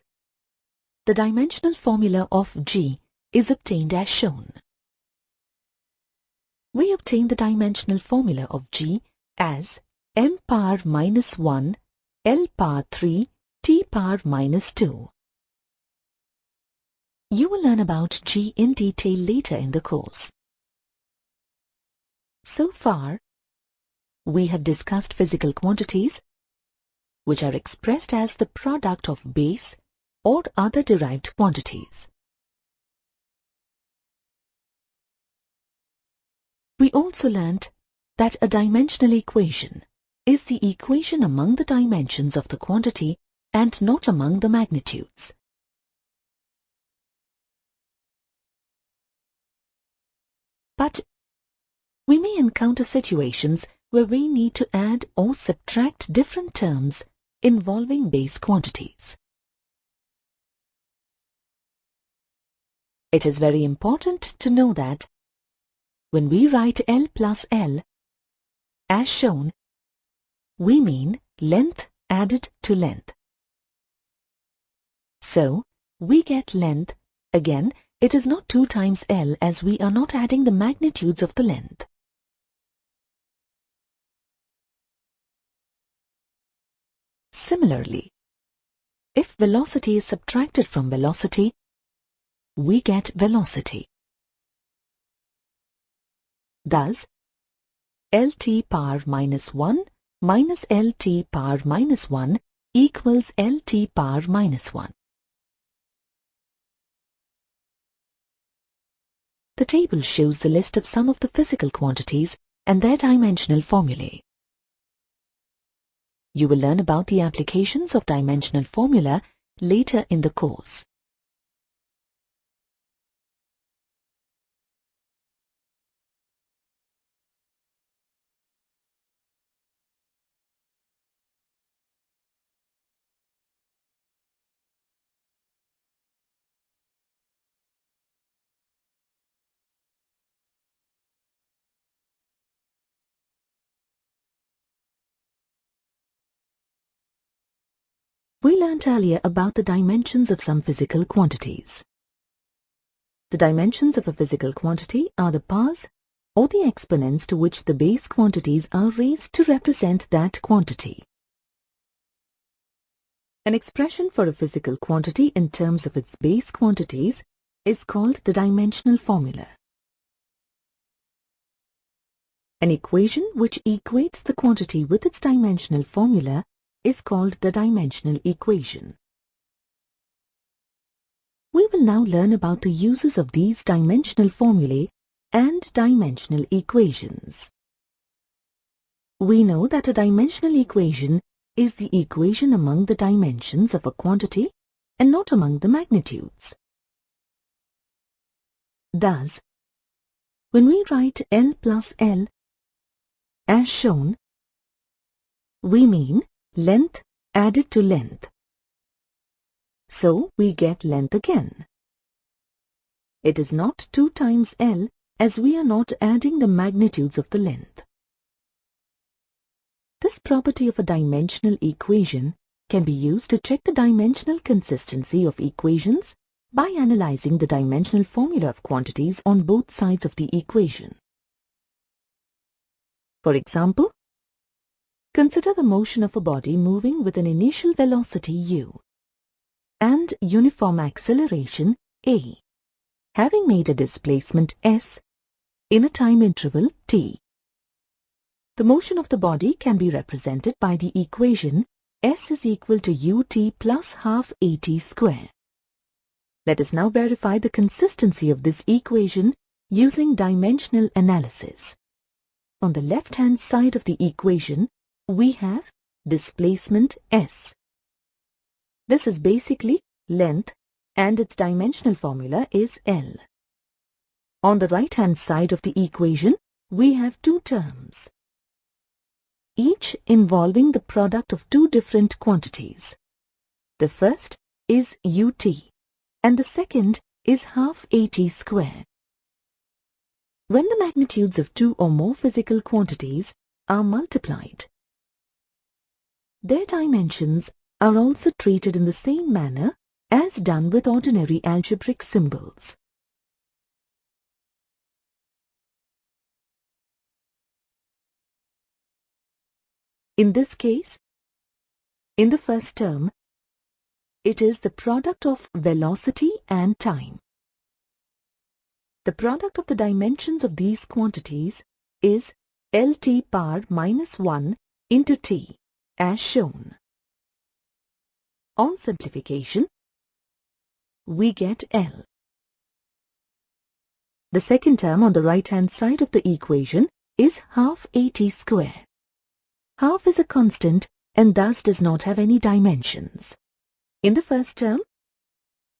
the dimensional formula of G is obtained as shown. We obtain the dimensional formula of G as m power minus 1 L power 3 T power minus 2. You will learn about G in detail later in the course. So far, we have discussed physical quantities, which are expressed as the product of base or other derived quantities. We also learnt that a dimensional equation is the equation among the dimensions of the quantity and not among the magnitudes. But we may encounter situations where we need to add or subtract different terms involving base quantities. It is very important to know that when we write L plus L, as shown, we mean length added to length. So, we get length. Again, it is not 2 times L as we are not adding the magnitudes of the length. Similarly, if velocity is subtracted from velocity, we get velocity. Thus, Lt power minus 1 minus Lt power minus 1 equals Lt power minus 1. The table shows the list of some of the physical quantities and their dimensional formulae. You will learn about the applications of dimensional formula later in the course. We learnt earlier about the dimensions of some physical quantities. The dimensions of a physical quantity are the powers or the exponents to which the base quantities are raised to represent that quantity. An expression for a physical quantity in terms of its base quantities is called the dimensional formula. An equation which equates the quantity with its dimensional formula is called the dimensional equation. We will now learn about the uses of these dimensional formulae and dimensional equations. We know that a dimensional equation is the equation among the dimensions of a quantity and not among the magnitudes. Thus, when we write L plus L, as shown, we mean length added to length. So we get length again. It is not 2 times L as we are not adding the magnitudes of the length. This property of a dimensional equation can be used to check the dimensional consistency of equations by analyzing the dimensional formula of quantities on both sides of the equation. For example, consider the motion of a body moving with an initial velocity u and uniform acceleration a, having made a displacement s in a time interval t. The motion of the body can be represented by the equation s is equal to ut plus half at square. Let us now verify the consistency of this equation using dimensional analysis. On the left-hand side of the equation, we have displacement s. This is basically length and its dimensional formula is L. On the right-hand side of the equation, we have 2 terms, each involving the product of 2 different quantities. The first is ut and the second is half at square. When the magnitudes of 2 or more physical quantities are multiplied, their dimensions are also treated in the same manner as done with ordinary algebraic symbols. In this case, in the first term, it is the product of velocity and time. The product of the dimensions of these quantities is Lt power minus 1 into t, as shown. On simplification, we get L. The second term on the right-hand side of the equation is half at square. Half is a constant and thus does not have any dimensions. In the first term,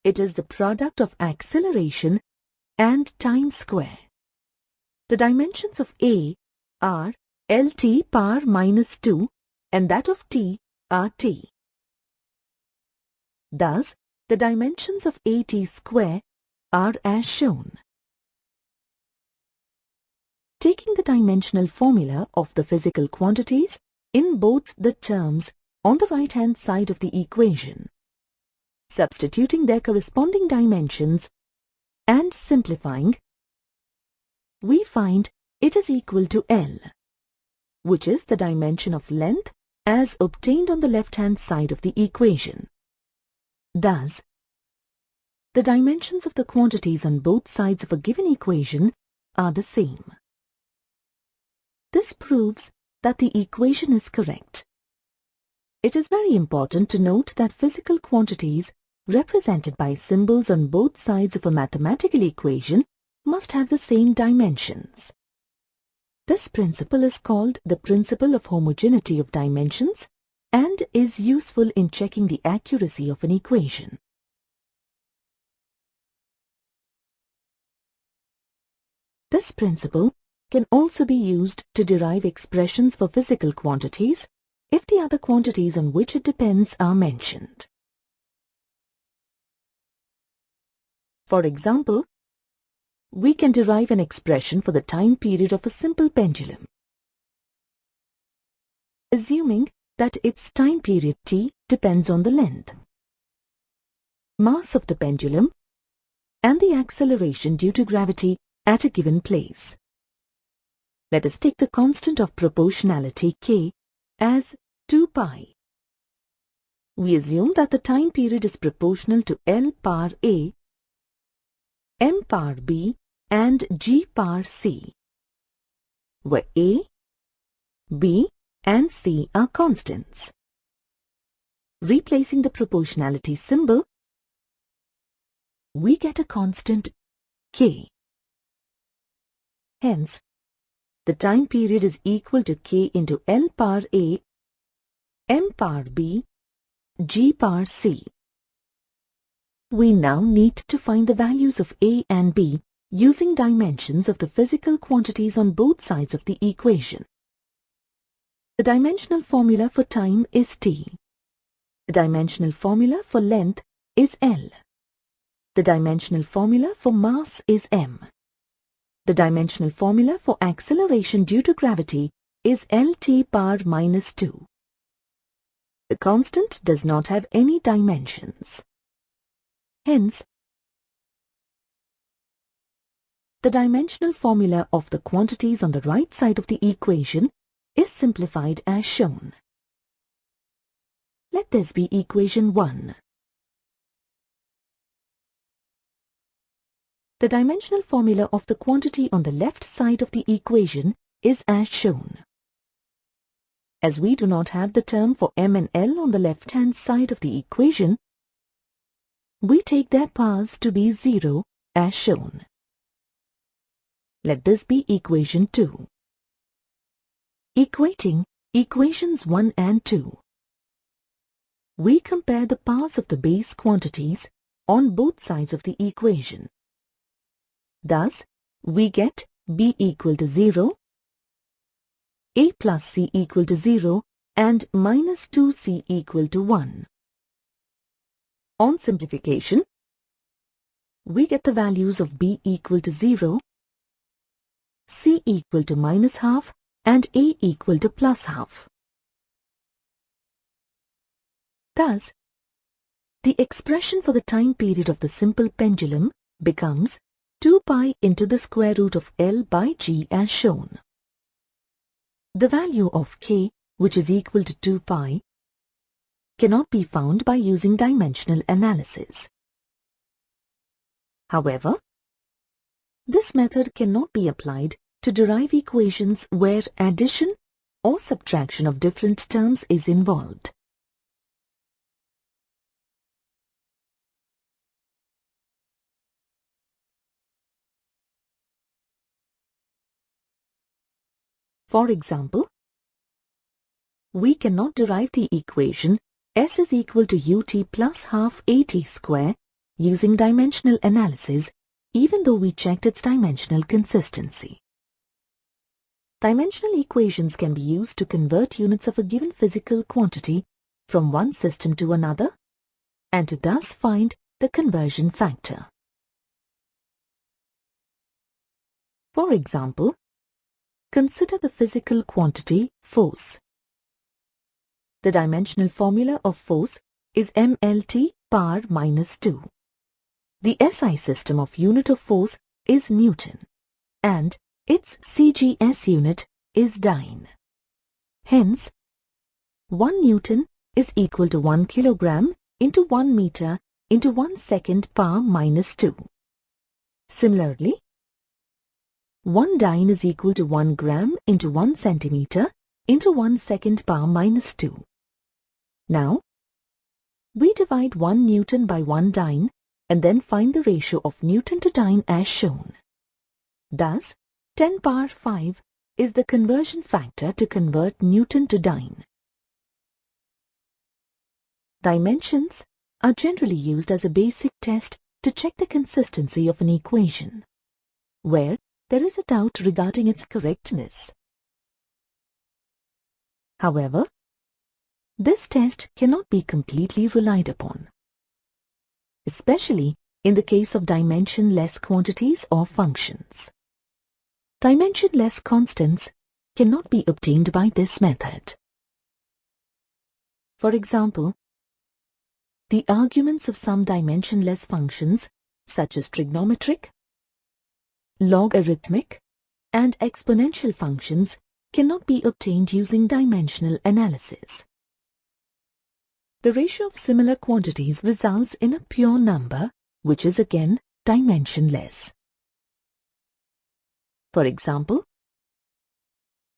it is the product of acceleration and time square. The dimensions of A are Lt power minus 2 and that of t are t. Thus, the dimensions of at square are as shown. Taking the dimensional formula of the physical quantities in both the terms on the right-hand side of the equation, substituting their corresponding dimensions and simplifying, we find it is equal to L, which is the dimension of length as obtained on the left-hand side of the equation. Thus, the dimensions of the quantities on both sides of a given equation are the same. This proves that the equation is correct. It is very important to note that physical quantities represented by symbols on both sides of a mathematical equation must have the same dimensions. This principle is called the principle of homogeneity of dimensions and is useful in checking the accuracy of an equation. This principle can also be used to derive expressions for physical quantities if the other quantities on which it depends are mentioned. For example, we can derive an expression for the time period of a simple pendulum, assuming that its time period t depends on the length, mass of the pendulum, and the acceleration due to gravity at a given place. Let us take the constant of proportionality k as 2 pi. We assume that the time period is proportional to L power A, M power B and G power C, where A, B and C are constants. Replacing the proportionality symbol, we get a constant k. Hence, the time period is equal to k into L power A, M power B, G power C. We now need to find the values of A and B using dimensions of the physical quantities on both sides of the equation. The dimensional formula for time is T. The dimensional formula for length is L. The dimensional formula for mass is M. The dimensional formula for acceleration due to gravity is Lt power minus 2. The constant does not have any dimensions. Hence, the dimensional formula of the quantities on the right side of the equation is simplified as shown. Let this be equation 1. The dimensional formula of the quantity on the left side of the equation is as shown. As we do not have the term for M and L on the left-hand side of the equation, we take their powers to be 0 as shown. Let this be equation 2. Equating equations 1 and 2. We compare the powers of the base quantities on both sides of the equation. Thus, we get B equal to 0, A plus C equal to 0 and minus 2C equal to 1. On simplification, we get the values of B equal to 0, C equal to minus half and A equal to plus half. Thus, the expression for the time period of the simple pendulum becomes 2 pi into the square root of L by G as shown. The value of k, which is equal to 2 pi, cannot be found by using dimensional analysis. However, this method cannot be applied to derive equations where addition or subtraction of different terms is involved. For example, we cannot derive the equation S is equal to ut plus half at square using dimensional analysis, even though we checked its dimensional consistency. Dimensional equations can be used to convert units of a given physical quantity from one system to another, and to thus find the conversion factor. For example, consider the physical quantity force. The dimensional formula of force is mLT power minus 2. The SI system of unit of force is Newton, and its CGS unit is dyne. Hence, 1 Newton is equal to 1 kilogram into 1 meter into 1 second power minus 2. Similarly, 1 dyne is equal to 1 gram into 1 centimeter into 1 second power minus 2. Now, we divide 1 Newton by 1 dyne and then find the ratio of Newton to dyne as shown. Thus, 10 power 5 is the conversion factor to convert Newton to dyne. Dimensions are generally used as a basic test to check the consistency of an equation, where there is a doubt regarding its correctness. However, this test cannot be completely relied upon, especially in the case of dimensionless quantities or functions. Dimensionless constants cannot be obtained by this method. For example, the arguments of some dimensionless functions such as trigonometric, logarithmic, and exponential functions cannot be obtained using dimensional analysis. The ratio of similar quantities results in a pure number, which is again dimensionless. For example,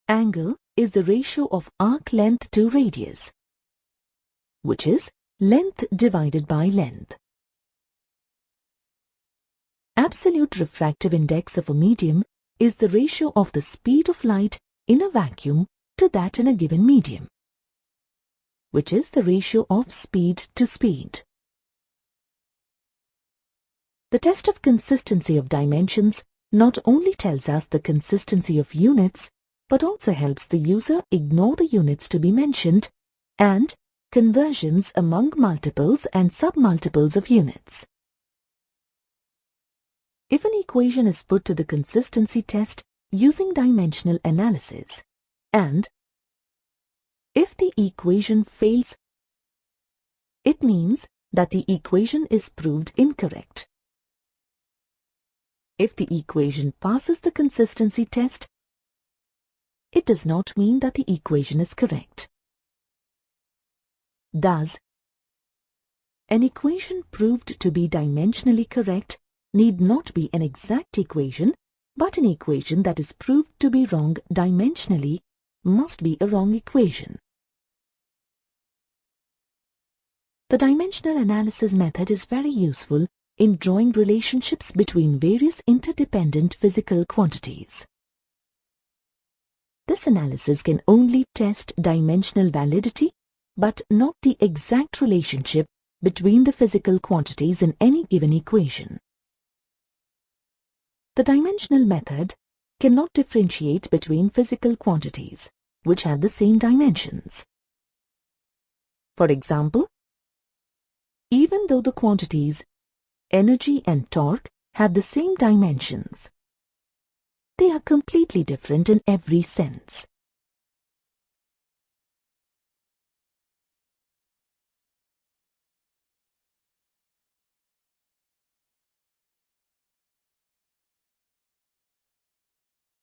angle is the ratio of arc length to radius, which is length divided by length. Absolute refractive index of a medium is the ratio of the speed of light in a vacuum to that in a given medium, which is the ratio of speed to speed. The test of consistency of dimensions not only tells us the consistency of units, but also helps the user ignore the units to be mentioned and conversions among multiples and submultiples of units. If an equation is put to the consistency test using dimensional analysis, and if the equation fails, it means that the equation is proved incorrect. If the equation passes the consistency test, it does not mean that the equation is correct. Thus, an equation proved to be dimensionally correct need not be an exact equation, but an equation that is proved to be wrong dimensionally must be a wrong equation. The dimensional analysis method is very useful in drawing relationships between various interdependent physical quantities. This analysis can only test dimensional validity, but not the exact relationship between the physical quantities in any given equation. The dimensional method cannot differentiate between physical quantities which have the same dimensions. For example, even though the quantities energy and torque have the same dimensions, they are completely different in every sense.